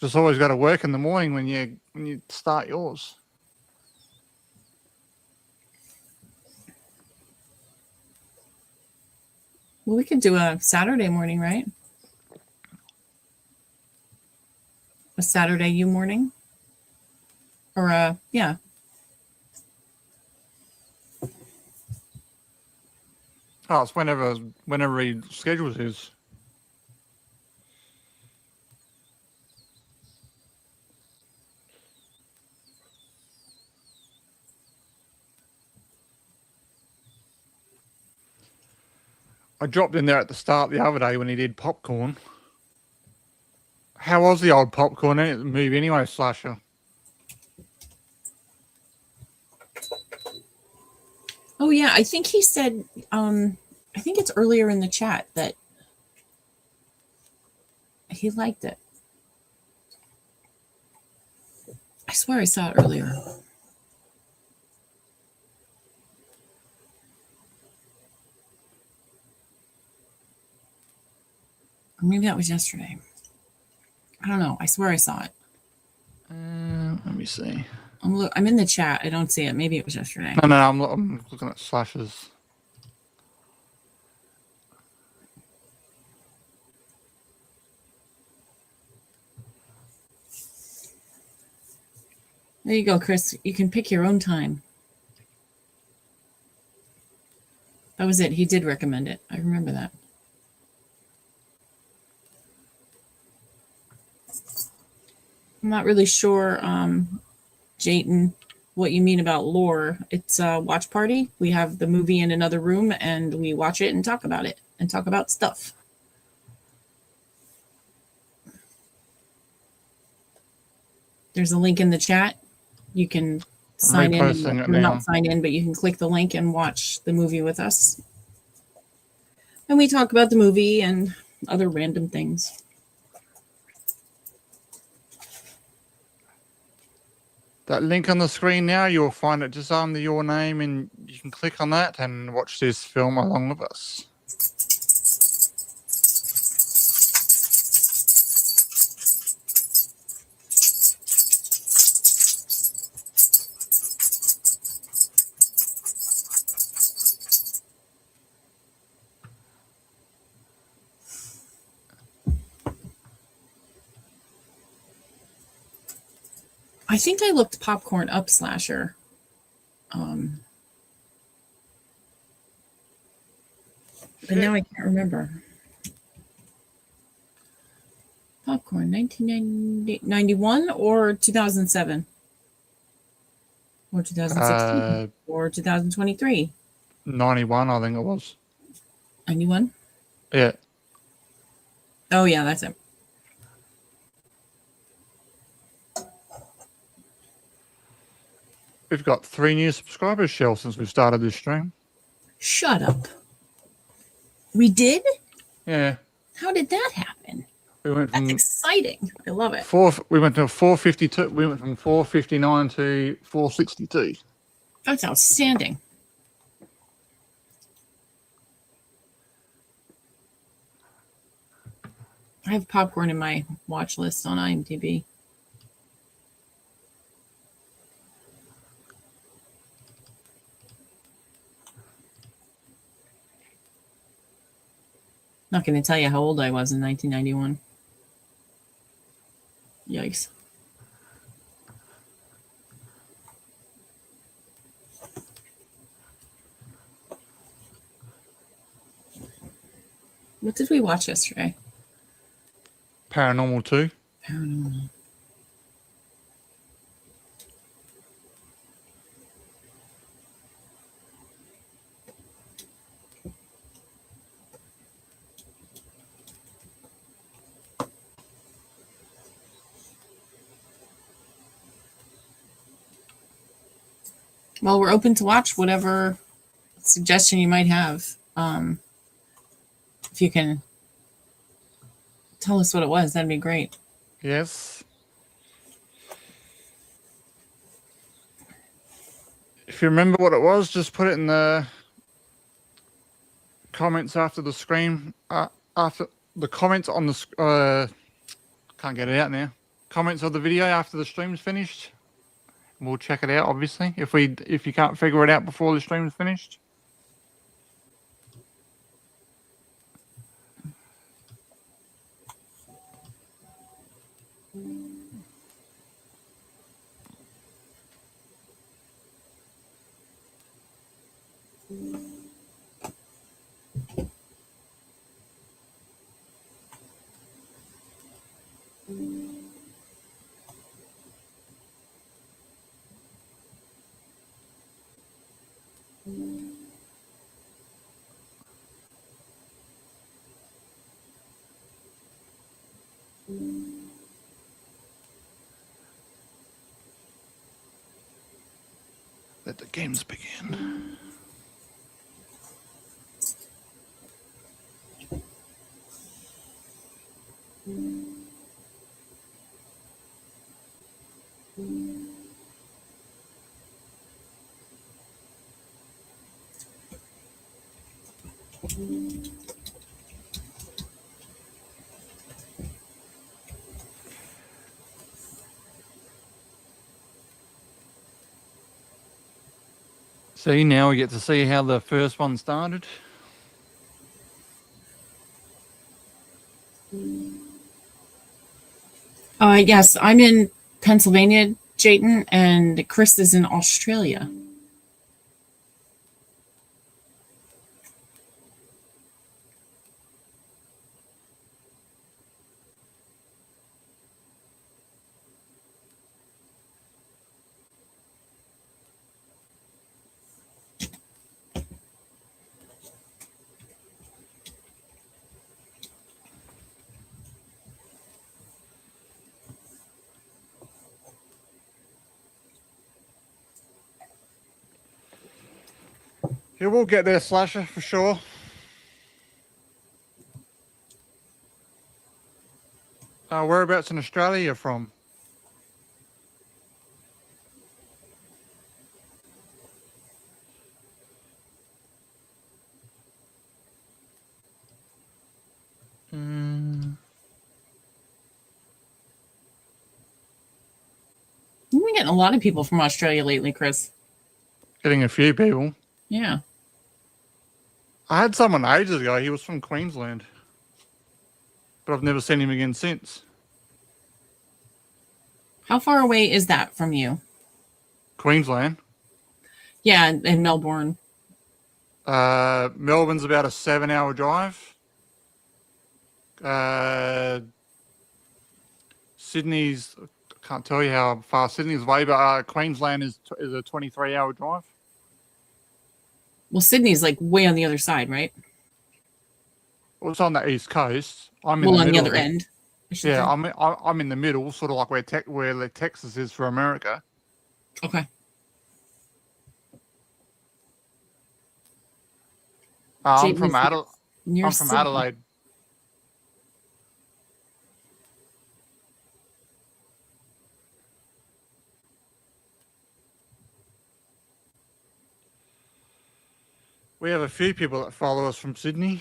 Just always got to work in the morning when you start yours. Well, we could do a Saturday morning, right? A Saturday you morning? Or yeah. Oh, it's whenever he schedules his. I dropped in there at the start the other day when he did popcorn. How was the old popcorn movie anyway, Slasher? Oh yeah, I think he said I think it's earlier in the chat that he liked it. I swear I saw it earlier. Or maybe that was yesterday. I don't know. I swear I saw it. Let me see. I'm in the chat. I don't see it. Maybe it was yesterday. No, I'm looking at Slash's. There you go, Chris. You can pick your own time. That was it. He did recommend it. I remember that. I'm not really sure, Jayton, what you mean about lore. It's a watch party. We have the movie in another room and we watch it and talk about it and talk about stuff. There's a link in the chat. You can sign in, or not sign in, but you can click the link and watch the movie with us. And we talk about the movie and other random things. that link on the screen now, you'll find it just under your name, and you can click on that and watch this film along with us. I think I looked popcorn up slasher. But now I can't remember. Popcorn, 1991 or 2007? Or 2016? Or 2023? 91, I think it was. 91? Yeah. Oh, yeah, that's it. We've got 3 new subscribers, Shell, since we started this stream. Shut up. We did? Yeah. How did that happen? We went from That's exciting. I love it. we went to 452. We went from 459 to 462. That's outstanding. I have popcorn in my watch list on IMDb. Not going to tell you how old I was in 1991. Yikes. What did we watch yesterday? Paranormal 2. Paranormal. Well, we're open to watch whatever suggestion you might have. If you can tell us what it was, that'd be great. Yes. If you remember what it was, just put it in the comments after the stream. After the comments on the can't get it out now. Comments of the video after the stream's finished. We'll check it out, obviously. If you can't figure it out before the stream's finished. Let the games begin. See, now we get to see how the first one started. Yes, I'm in Pennsylvania, Jayton, and Chris is in Australia. Yeah, we'll get there, Slasher, for sure. Whereabouts in Australia are you from? getting a lot of people from Australia lately, Chris. Getting a few people. Yeah. I had someone ages ago. He was from Queensland, but I've never seen him again since. How far away is that from you? Queensland. Yeah, in Melbourne. Melbourne's about a 7-hour drive. Sydney's, I can't tell you how far Sydney's away, but Queensland is a 23-hour drive. Well, Sydney's like way on the other side, right? Well, it's on the east coast. I'm in Well, the on the middle other of it. end. I should Yeah, say. I'm in the middle, sort of like where Texas is for America. Okay. I'm Jayden from is near I'm from Sydney. Adelaide. We have a few people that follow us from Sydney.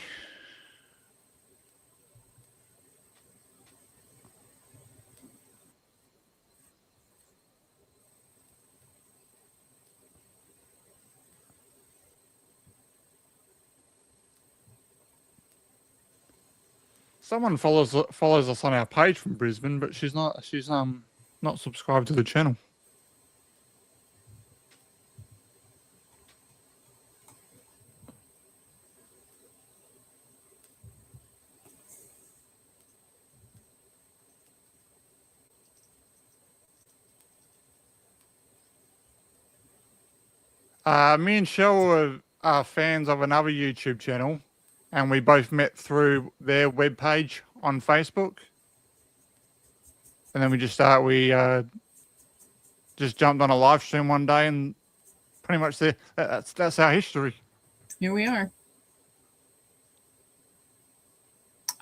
Someone follows us on our page from Brisbane, but she's not subscribed to the channel. Me and Shell are fans of another YouTube channel, and we both met through their webpage on Facebook. And then we just jumped on a live stream one day, and pretty much that's our history. Here we are.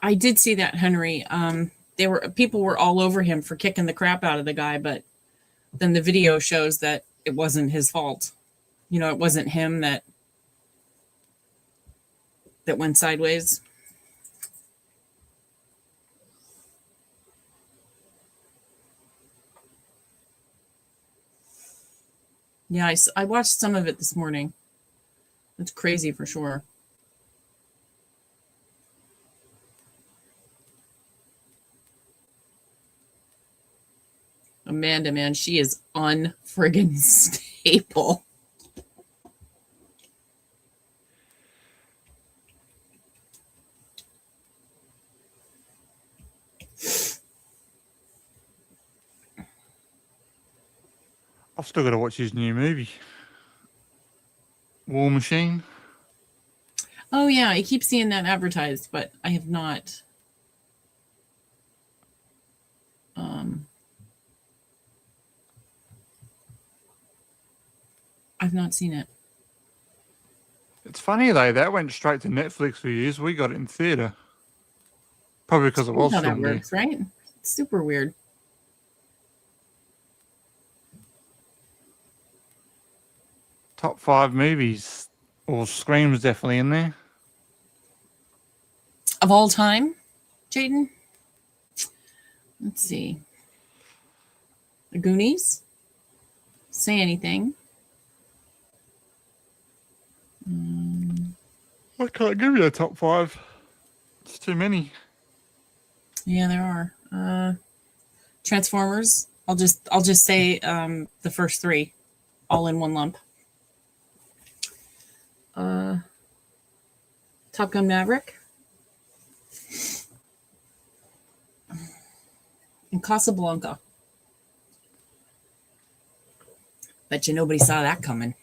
I did see that, Henry. People were all over him for kicking the crap out of the guy, but then the video shows that it wasn't his fault. You know, it wasn't him that went sideways. Yeah, I watched some of it this morning. It's crazy for sure. Amanda, man, she is unfriggin' stable. I've still got to watch his new movie, War Machine. Oh yeah, I keep seeing that advertised, but I have not. I've not seen it. It's funny though, that went straight to Netflix for years. We got it in theatre. Probably because it was How that filmed there. works, right? It's super weird. Top 5 movies, or Scream's definitely in there. Of all time, Jayden? Let's see. The Goonies? Say Anything? I can't give you a top 5. It's too many. Yeah, there are. Transformers. I'll just say the first 3, all in one lump. Top Gun Maverick. And Casablanca. Bet you nobody saw that coming.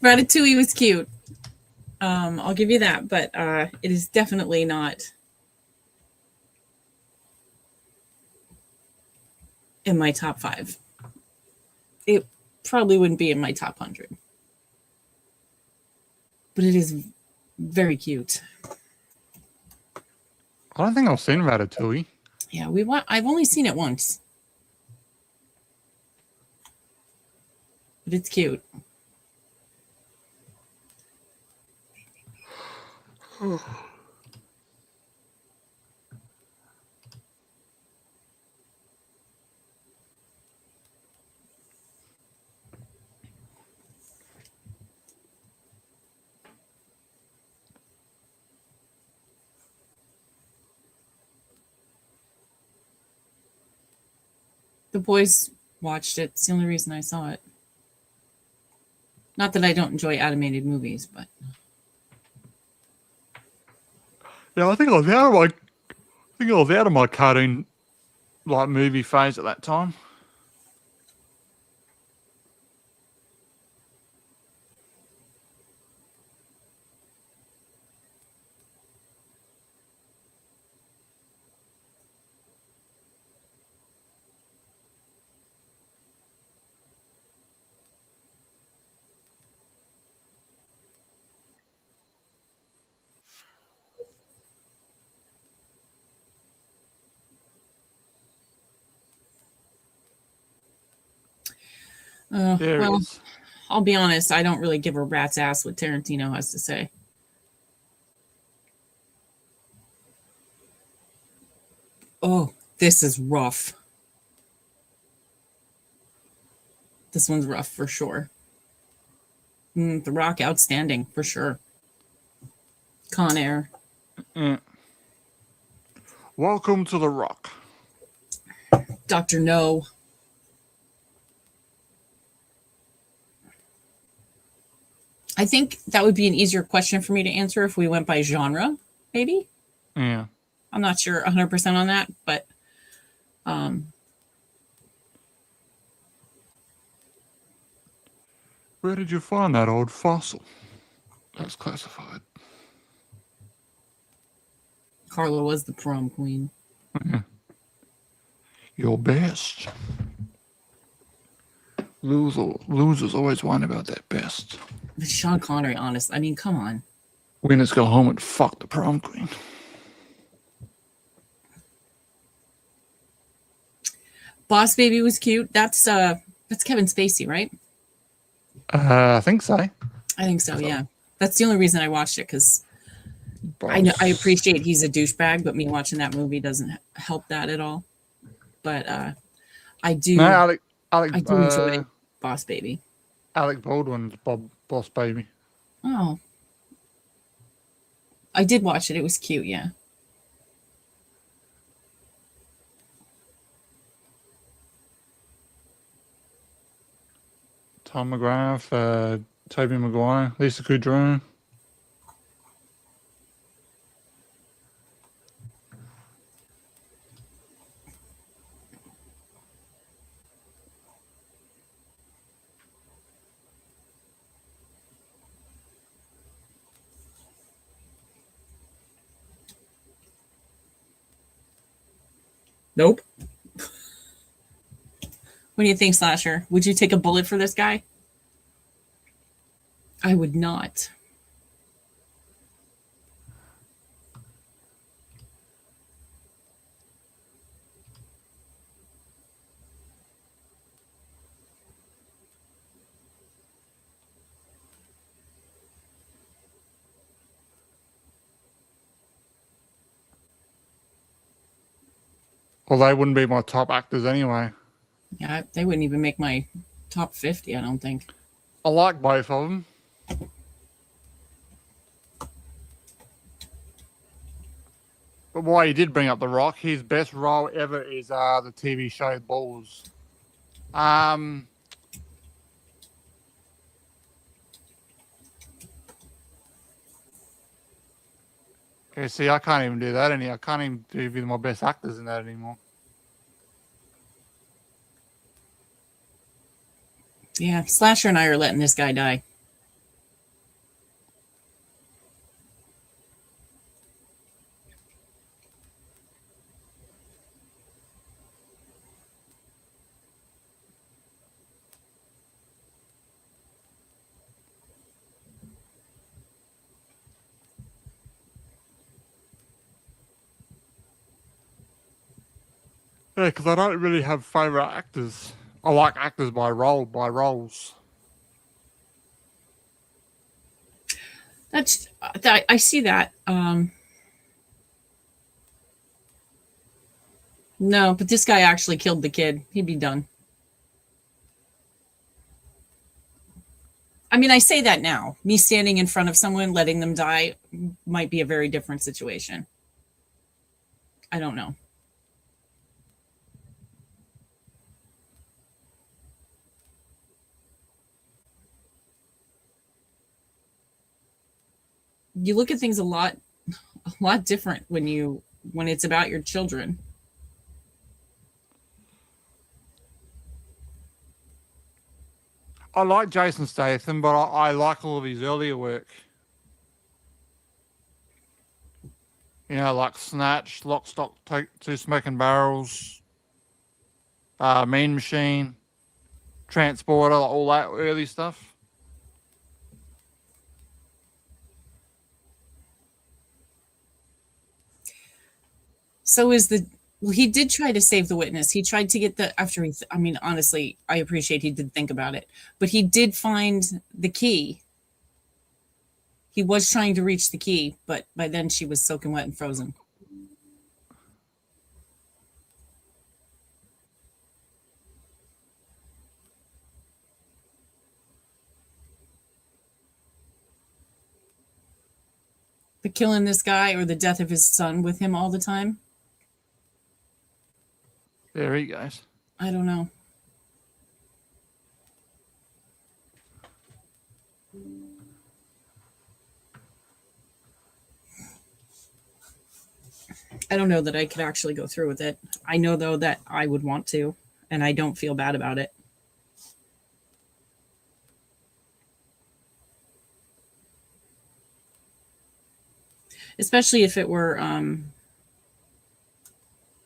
Ratatouille was cute. I'll give you that, but it is definitely not in my top 5. It probably wouldn't be in my top 100. But it is very cute. I don't think I've seen Ratatouille. Yeah, I've only seen it once. But it's cute. The boys watched it. It's the only reason I saw it. Not that I don't enjoy animated movies, but Yeah, I think I was out of my cartoon like movie phase at that time. There it well, is. I'll be honest, I don't really give a rat's ass what Tarantino has to say. Oh, this is rough. This one's rough for sure. The Rock, outstanding for sure. Con Air. Yeah. Welcome to the Rock. Dr. No. I think that would be an easier question for me to answer if we went by genre, maybe. Yeah. I'm not sure 100% on that, but Where did you find that old fossil? That's classified. Carla was the prom queen. Yeah. Your best. Losers always whine about that best. But Sean Connery, honest. I mean, come on. Winners go home and fuck the prom queen. Boss Baby was cute. That's Kevin Spacey, right? I think so. I think so, yeah. That's the only reason I watched it, because I appreciate he's a douchebag, but me watching that movie doesn't help that at all. But I do No, I do enjoy Boss Baby. Alec Baldwin's Boss Baby. Oh. I did watch it. It was cute, yeah. Tom McGrath, Tobey Maguire, Lisa Kudrow. Nope. What do you think, Slasher? Would you take a bullet for this guy? I would not. Well, they wouldn't be my top actors anyway. Yeah, they wouldn't even make my top 50, I don't think. I like both of them. But why you did bring up The Rock, his best role ever is the TV show Balls. Okay, see, I can't even do that I can't even do my best actors in that anymore. Yeah, Slasher and I are letting this guy die. Yeah, because I don't really have favorite actors. I like actors by roles. That's that I see that. No, but this guy actually killed the kid. He'd be done. I mean, I say that now. Me standing in front of someone, letting them die, might be a very different situation. I don't know. You look at things a lot different when it's about your children. I like Jason Statham, but I like all of his earlier work. You know, like Snatch, Lock, Stock, Two Smoking Barrels, Mean Machine, Transporter, all that early stuff. So is the well, he did try to save the witness. He tried to get the after he. I mean, honestly, I appreciate he did think about it, but he did find the key. He was trying to reach the key, but by then she was soaking wet and frozen. But killing this guy or the death of his son with him all the time, There he goes. I don't know. I don't know that I could actually go through with it. I know though that I would want to, and I don't feel bad about it. Especially if it were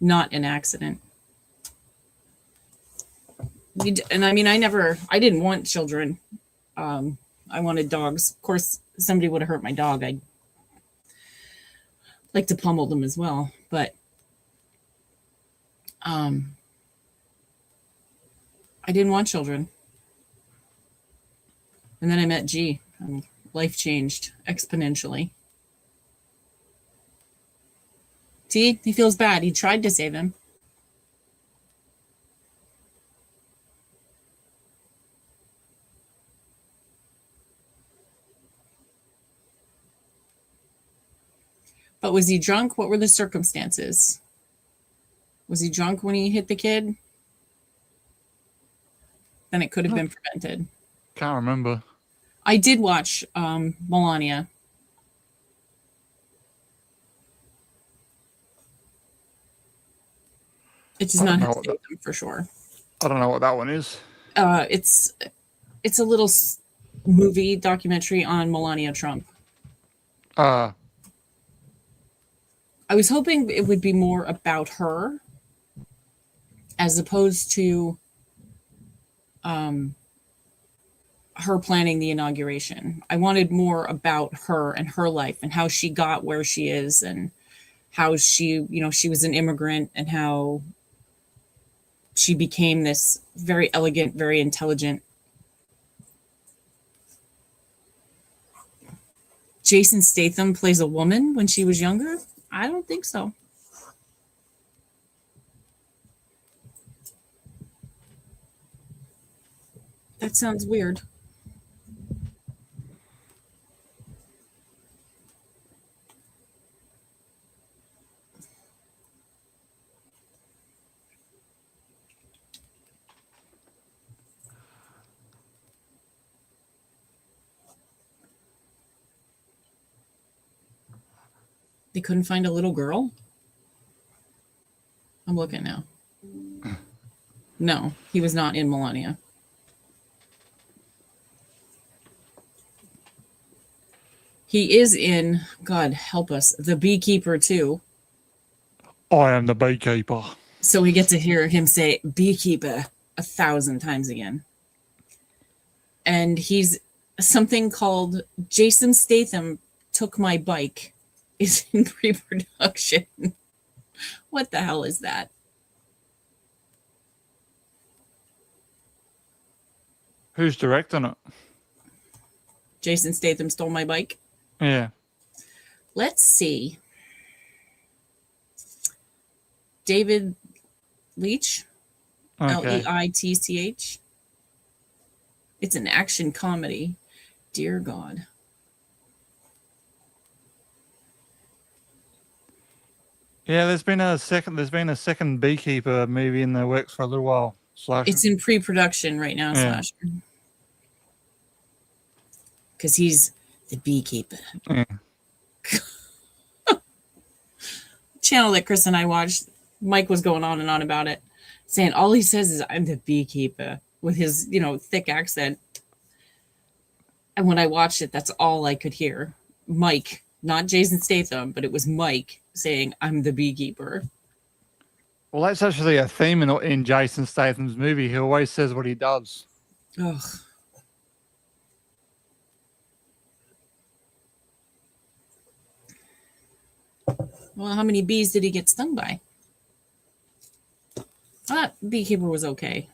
not an accident. And I mean, I didn't want children. I wanted dogs. Of course, somebody would have hurt my dog. I'd like to pummel them as well, but I didn't want children. And then I met G, and life changed exponentially. See, he feels bad. He tried to save him. But was he drunk? What were the circumstances? Was he drunk when he hit the kid? Then it could have been prevented. Can't remember. I did watch Melania. It does not have to them for sure. I don't know what that one is. It's a little movie documentary on Melania Trump. I was hoping it would be more about her as opposed to her planning the inauguration. I wanted more about her and her life and how she got where she is and how she, she was an immigrant and how she became this very elegant, very intelligent. Jason Statham plays a woman when she was younger? I don't think so. That sounds weird. They couldn't find a little girl? I'm looking now. No, he was not in Melania. He is in, God help us, The Beekeeper too. I am the beekeeper. So we get to hear him say Beekeeper 1,000 times again. And he's something called Jason Statham Took My Bike is in pre-production. What the hell is that? Who's directing it? Jason Statham Stole My Bike. Yeah. Let's see. David Leitch. Okay. Leitch. It's an action comedy. Dear God. Yeah, there's been a second Beekeeper movie in the works for a little while. Slasher. It's in pre-production right now, Yeah. Slasher. Because he's the beekeeper. Yeah. Channel that Chris and I watched, Mike was going on and on about it, saying all he says is "I'm the beekeeper" with his, thick accent. And when I watched it, that's all I could hear. Mike, not Jason Statham, but it was Mike saying, "I'm the beekeeper." Well, that's actually a theme in Jason Statham's movie. He always says what he does. Ugh. Well, how many bees did he get stung by? Beekeeper was okay.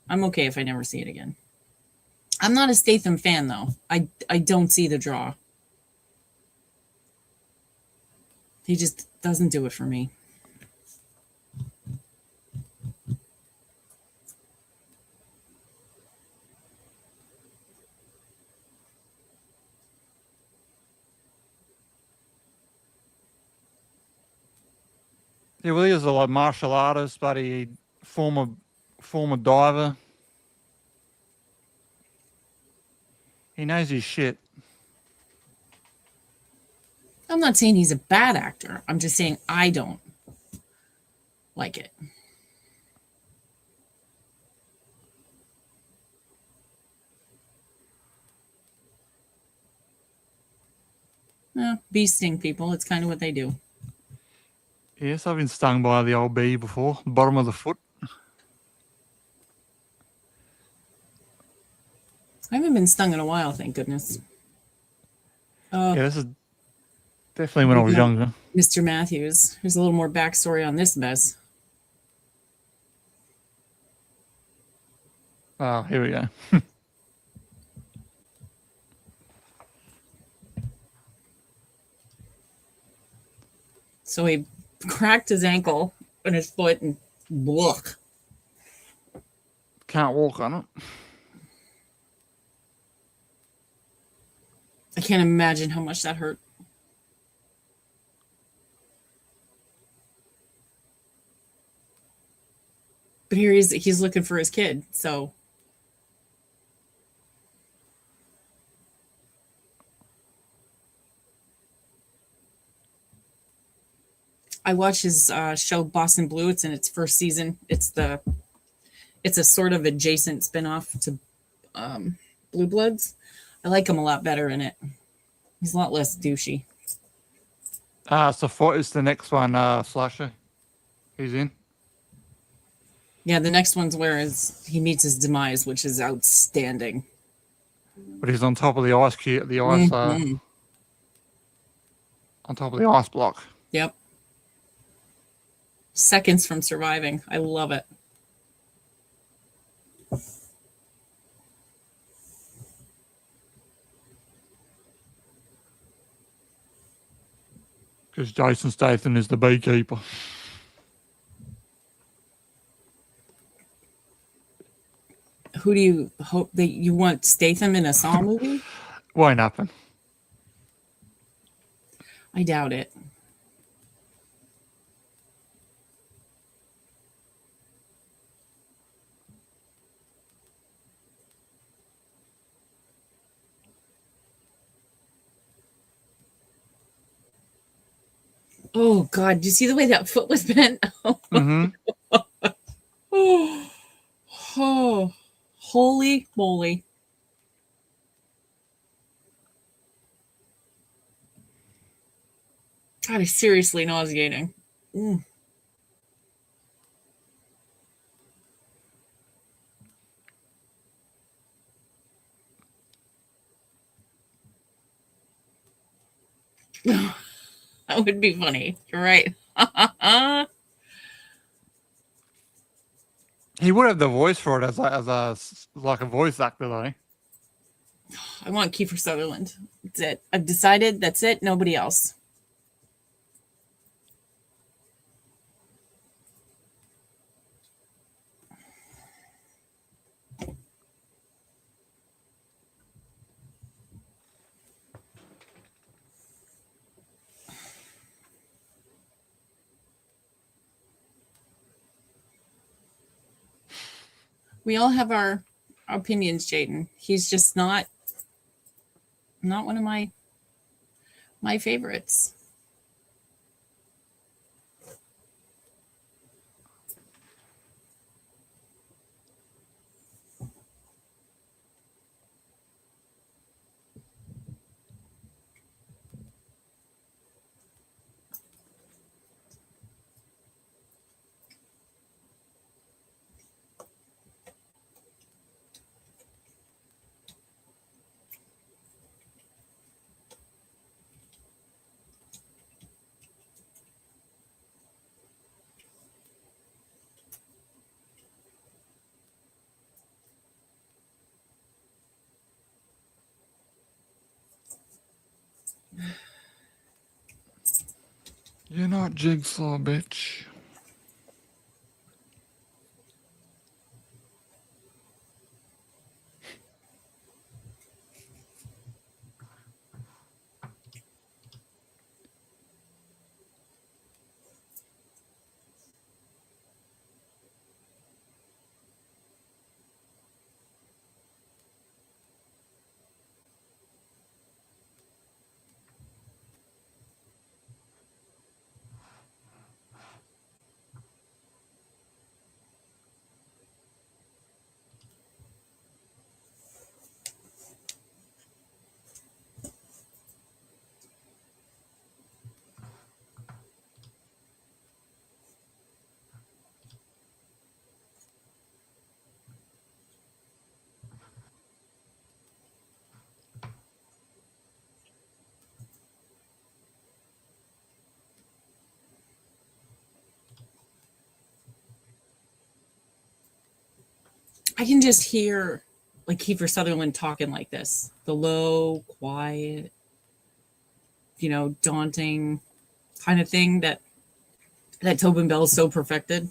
I'm okay if I never see it again. I'm not a Statham fan, though. I don't see the draw. He just doesn't do it for me. Yeah, well, he was a martial artist, but he former diver. He knows his shit. I'm not saying he's a bad actor. I'm just saying I don't like it. Bees sting people. It's kind of what they do. Yes, I've been stung by the old bee before. Bottom of the foot. I haven't been stung in a while, thank goodness. Yeah, this is definitely when I was younger. Mr. Matthews. There's a little more backstory on this mess. Oh, here we go. So he cracked his ankle and his foot and look. Can't walk on it. I can't imagine how much that hurt. But here he's looking for his kid, so I watched his show Boston Blue. It's in its first season. It's a sort of adjacent spinoff to Blue Bloods. I like him a lot better in it. He's a lot less douchey. So it's the next one, Slasher. He's in. Yeah, the next one's where he meets his demise, which is outstanding. But he's on top of the ice cube, on top of the ice block. Yep. Seconds from surviving. I love it. Because Jason Statham is the beekeeper. Who do you hope that you want Statham in a Saw movie? Won't happen. I doubt it. Oh God! Do you see the way that foot was bent? Oh, holy moly! God, it's seriously nauseating. That would be funny. You're right. He would have the voice for it as like a voice actor though. I want Kiefer Sutherland. That's it. I've decided that's it. Nobody else. We all have our opinions, Jaden. He's just not one of my favorites. You're not Jigsaw, bitch. I can just hear like Kiefer Sutherland talking like this. The low, quiet, daunting kind of thing that Tobin Bell so perfected.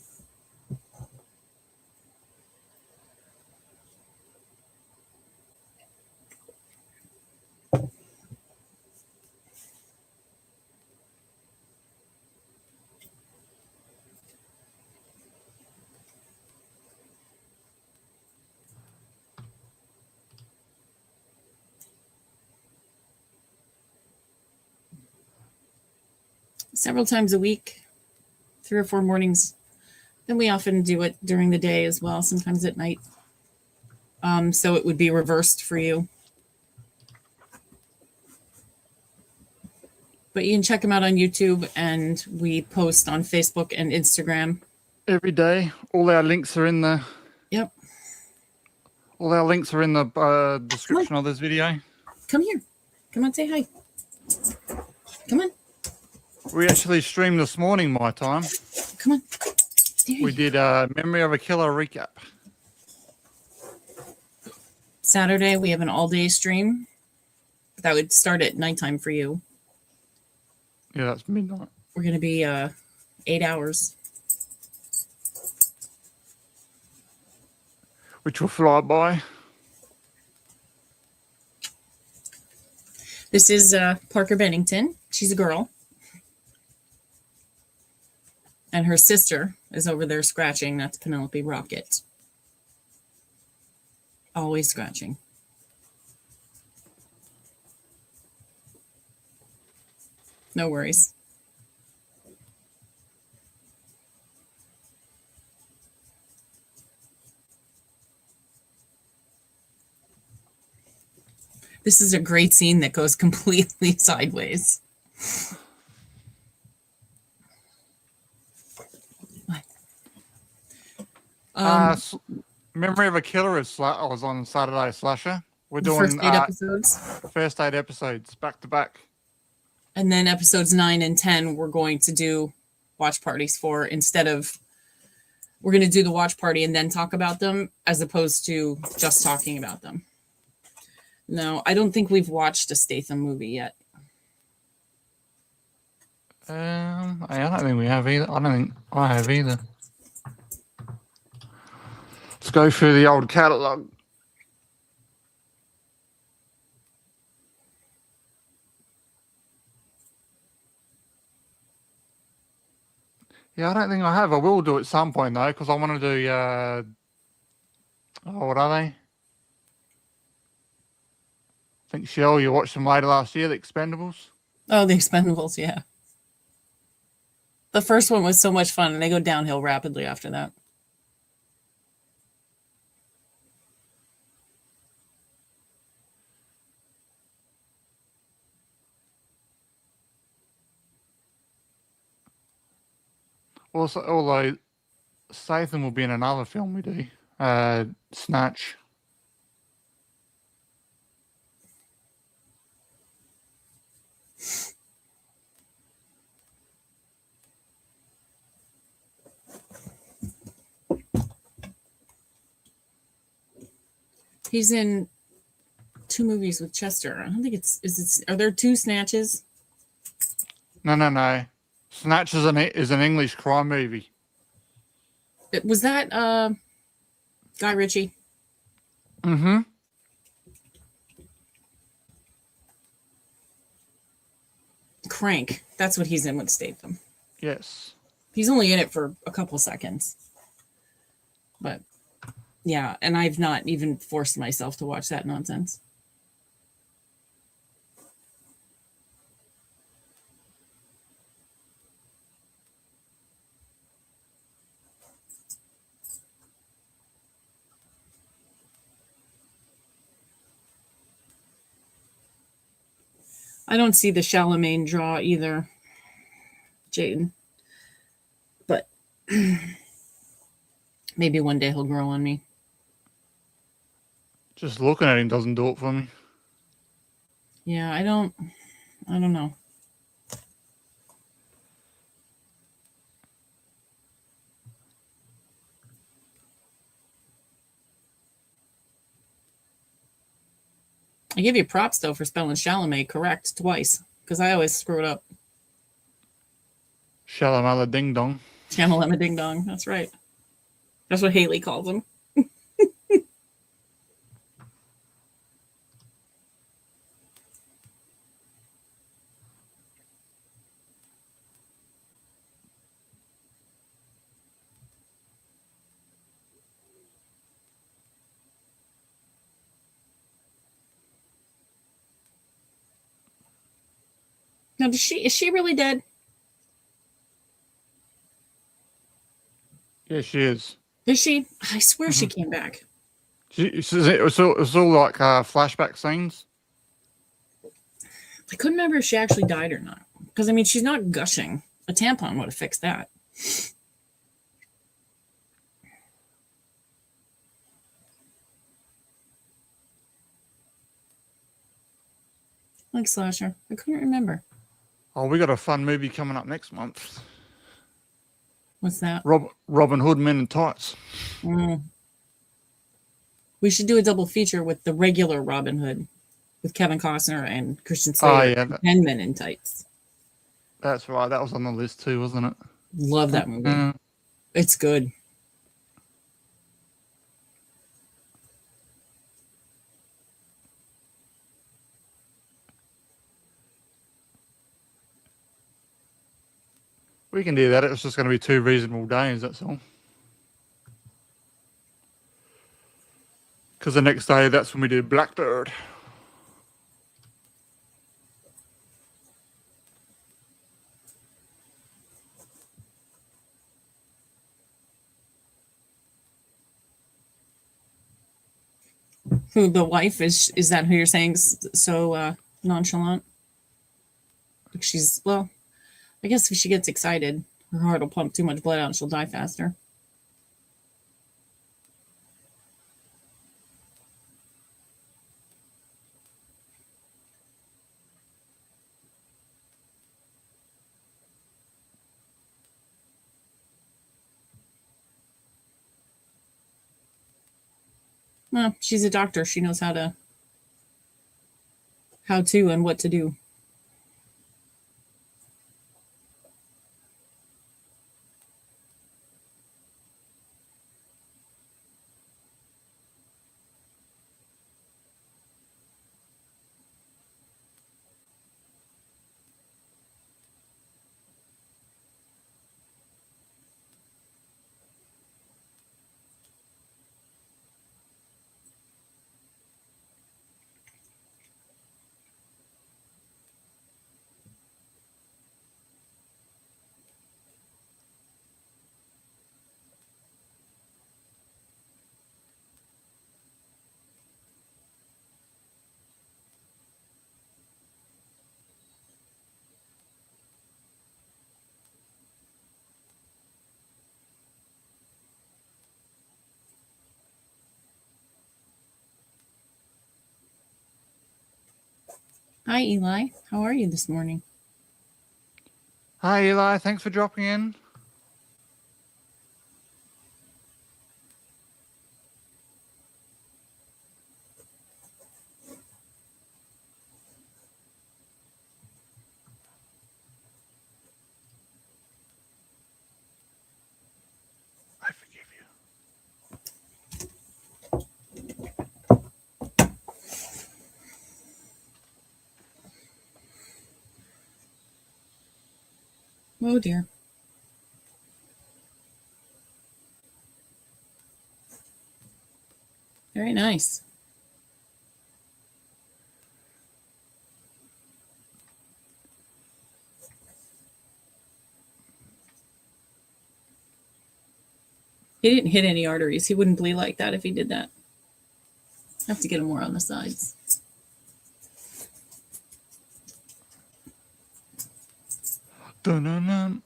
Several times a week, 3 or 4 mornings. Then we often do it during the day as well, sometimes at night. So it would be reversed for you. But you can check them out on YouTube, and we post on Facebook and Instagram. Every day. All our links are in the... Yep. All our links are in the description of this video. Come here. Come on, say hi. Come on. We actually streamed this morning, my time. Come on. We did a Memory of a Killer recap. Saturday, we have an all-day stream. That would start at nighttime for you. Yeah, that's midnight. We're going to be 8 hours. Which will fly by. This is Parker Bennington. She's a girl. And her sister is over there scratching. That's Penelope Rocket. Always scratching. No worries. This is a great scene that goes completely sideways. Memory of a Killer is I was on Saturday Slasher. We're doing first 8 episodes. First 8 episodes back to back. And then episodes 9 and 10 we're going to do watch parties for instead of we're going to do the watch party and then talk about them as opposed to just talking about them. No, I don't think we've watched a Statham movie yet. I don't think we have either. I don't think I have either. Let's go through the old catalogue. Yeah, I don't think I have. I will do at some point though, because I want to do. What are they? I think Shell, you watched them later last year, The Expendables. Oh, The Expendables, yeah. The first one was so much fun, and they go downhill rapidly after that. Also, although Statham will be in another film we do, Snatch. He's in 2 movies with Chester. I don't think are there 2 Snatches? No. Snatch is an English crime movie. Was that Guy Ritchie? Mm-hmm. Crank. That's what he's in with Statham. Yes. He's only in it for a couple seconds. But yeah, and I've not even forced myself to watch that nonsense. I don't see the Charlemagne draw either, Jayden. But maybe one day he'll grow on me. Just looking at him doesn't do it for me. Yeah, I don't know. I give you props though for spelling Chalamet correct twice, because I always screw it up. Shalamala Ding Dong. Shamalama Ding Dong. That's right. That's what Haley calls him. Now, is she really dead? Yeah, she is. Is she? I swear she came back. It was all like flashback scenes. I couldn't remember if she actually died or not. Because, I mean, she's not gushing. A tampon would have fixed that. Like Slasher. I couldn't remember. Oh, we got a fun movie coming up next month. What's that? Robin Hood Men in Tights. We should do a double feature with the regular Robin Hood with Kevin Costner and Christian Slater and Men in Tights. That's right. That was on the list too, wasn't it? Love that movie. It's good. We can do that. It's just going to be 2 reasonable days, that's all. Because the next day, that's when we do Blackbird. Who the wife is that who you're saying so nonchalant? She's, well, I guess if she gets excited, her heart will pump too much blood out and she'll die faster. Well, she's a doctor. She knows how to and what to do. Hi, Eli. How are you this morning? Hi, Eli. Thanks for dropping in. I forgive you. Oh, dear. Very nice. He didn't hit any arteries. He wouldn't bleed like that if he did that. I have to get him more on the sides. Dun-dun-dun.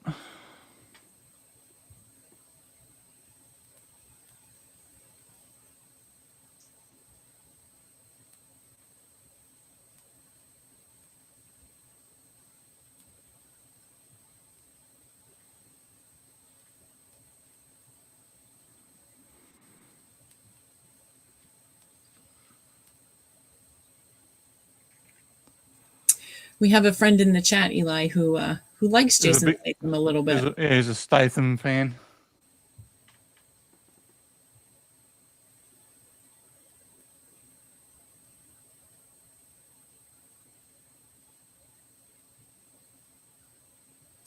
We have a friend in the chat, Eli, who likes Jason Statham a little bit. He's a Statham fan.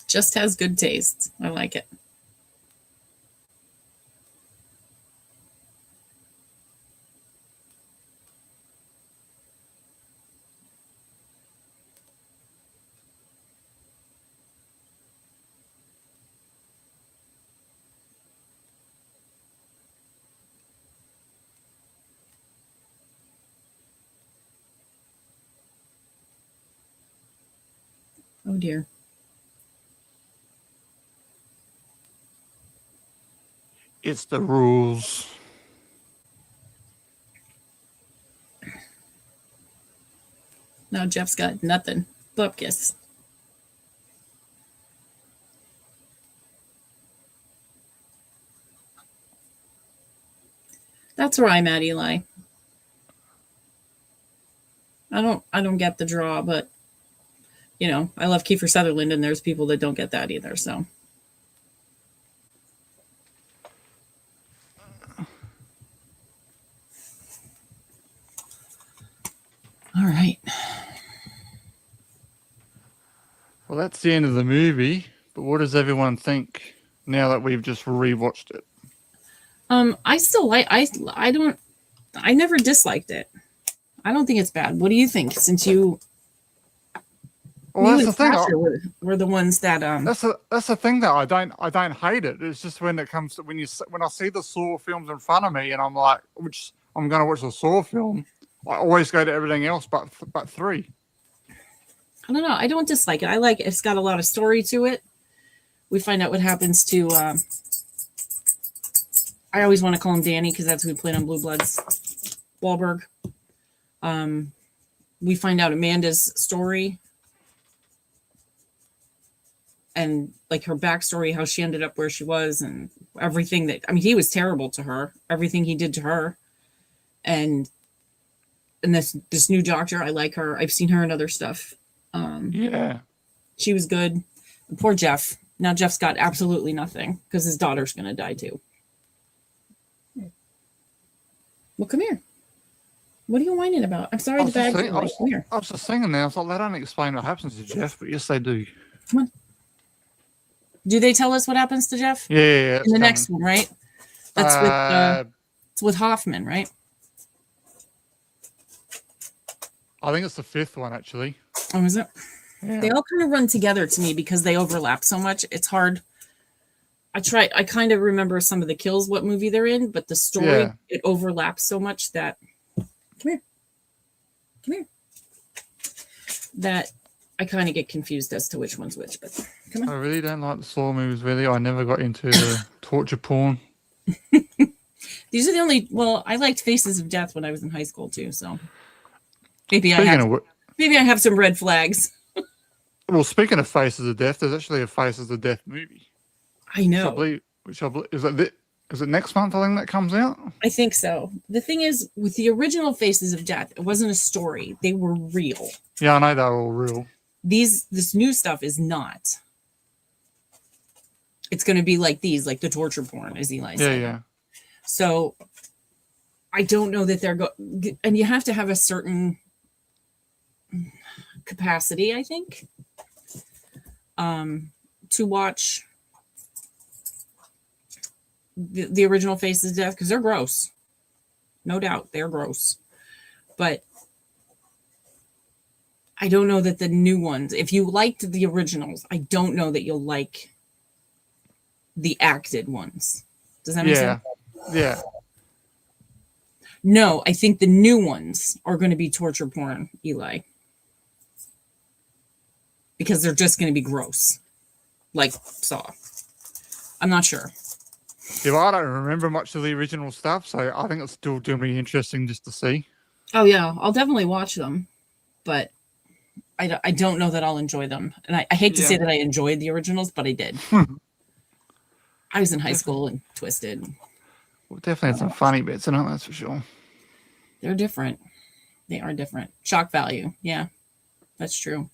Just has good taste. I like it. Oh, dear. It's the rules. Now Jeff's got nothing. Bupkis. That's where I'm at, Eli. I don't get the draw, but you know, I love Kiefer Sutherland, and there's people that don't get that either. So, all right. Well, that's the end of the movie. But what does everyone think now that we've just rewatched it? I still like. I don't. I never disliked it. I don't think it's bad. What do you think? Since you, Well, you that's the thing. Sasha were the ones that That's the thing that I don't hate it. It's just when it comes to when I see the Saw films in front of me and I'm like, which I'm going to watch the Saw film, I always go to everything else but 3. I don't know. I don't dislike it. I like it. It's got a lot of story to it. We find out what happens to. I always want to call him Danny because that's who he played on Blue Bloods. Wahlberg. We find out Amanda's story and like her backstory, how she ended up where she was, and everything that. I mean, he was terrible to her. Everything he did to her, and this new doctor, I like her. I've seen her in other stuff. Yeah. She was good. Poor Jeff. Now Jeff's got absolutely nothing because his daughter's gonna die too. Well, come here. What are you whining about? I'm sorry, I the was just bag's saying- away. Come here. I was just thinking now, I was like, they don't explain what happens to Jeff, but yes, they do. Come on. Do they tell us what happens to Jeff? Yeah. In the next one, right? That's with it's with Hoffman, right? I think it's the 5th one, actually. Oh, is it? Yeah. They all kind of run together to me because they overlap so much. It's hard. I kind of remember some of the kills, what movie they're in, but the story, it overlaps so much that, come here, that I kind of get confused as to which one's which, but come on. I really don't like the Saw movies, really. I never got into the torture porn. These are the only, well, I liked Faces of Death when I was in high school too, so maybe Speaking I have some red flags. Well, speaking of Faces of Death, there's actually a Faces of Death movie. I know. Which I believe is it next month? I think that comes out. I think so. The thing is, with the original Faces of Death, it wasn't a story; they were real. Yeah, I know they're all real. This new stuff is not. It's going to be like these, like the torture porn, as Eli said. Yeah. So, I don't know that they're and you have to have a certain capacity, I think, to watch the original Faces of Death, because they're gross. No doubt, they're gross. But I don't know that the new ones, if you liked the originals, I don't know that you'll like the acted ones. Does that make sense? Yeah. No, I think the new ones are going to be torture porn, Eli. Because they're just going to be gross. Like Saw. I'm not sure. Yeah, well, I don't remember much of the original stuff, so I think it's still going to be interesting just to see. Oh, yeah. I'll definitely watch them. But I don't know that I'll enjoy them. And I hate to say that I enjoyed the originals, but I did. I was in high school and twisted. Well, definitely had some funny bits in it, that's for sure. They're different. They are different. Shock value. Yeah, that's true.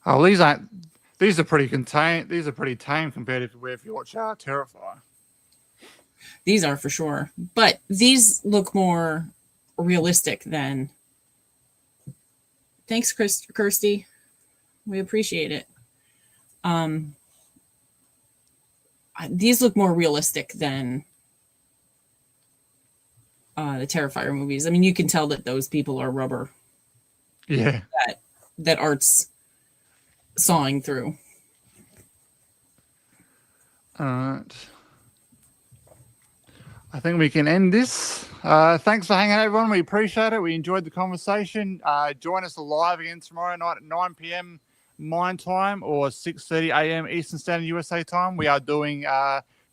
Oh, these are pretty contained. These are pretty tame compared to if you watch Terrifier. These are for sure, but these look more realistic than. Thanks, Kirsty. We appreciate it. These look more realistic than the Terrifier movies. I mean, you can tell that those people are rubber. Yeah. That Art's sawing through. All right. I think we can end this. Thanks for hanging out, everyone. We appreciate it. We enjoyed the conversation. Join us live again tomorrow night at 9 p.m. my time or 6:30 a.m. Eastern Standard USA time. We are doing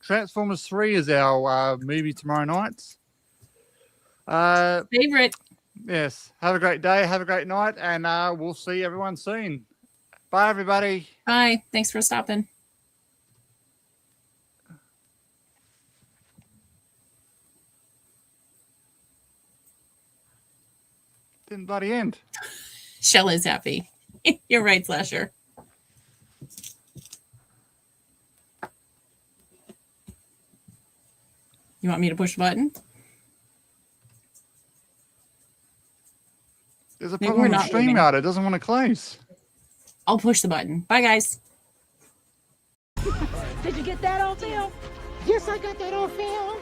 Transformers 3 as our movie tomorrow night. Favorite. Yes. Have a great day. Have a great night. And we'll see everyone soon. Bye, everybody. Bye. Thanks for stopping. Didn't bloody end. Shell is happy. You're right, Slasher. You want me to push the button? There's a Maybe problem we're with not moving. StreamYard. It doesn't want to close. I'll push the button. Bye, guys. Did you get that on film? Yes, I got that on film.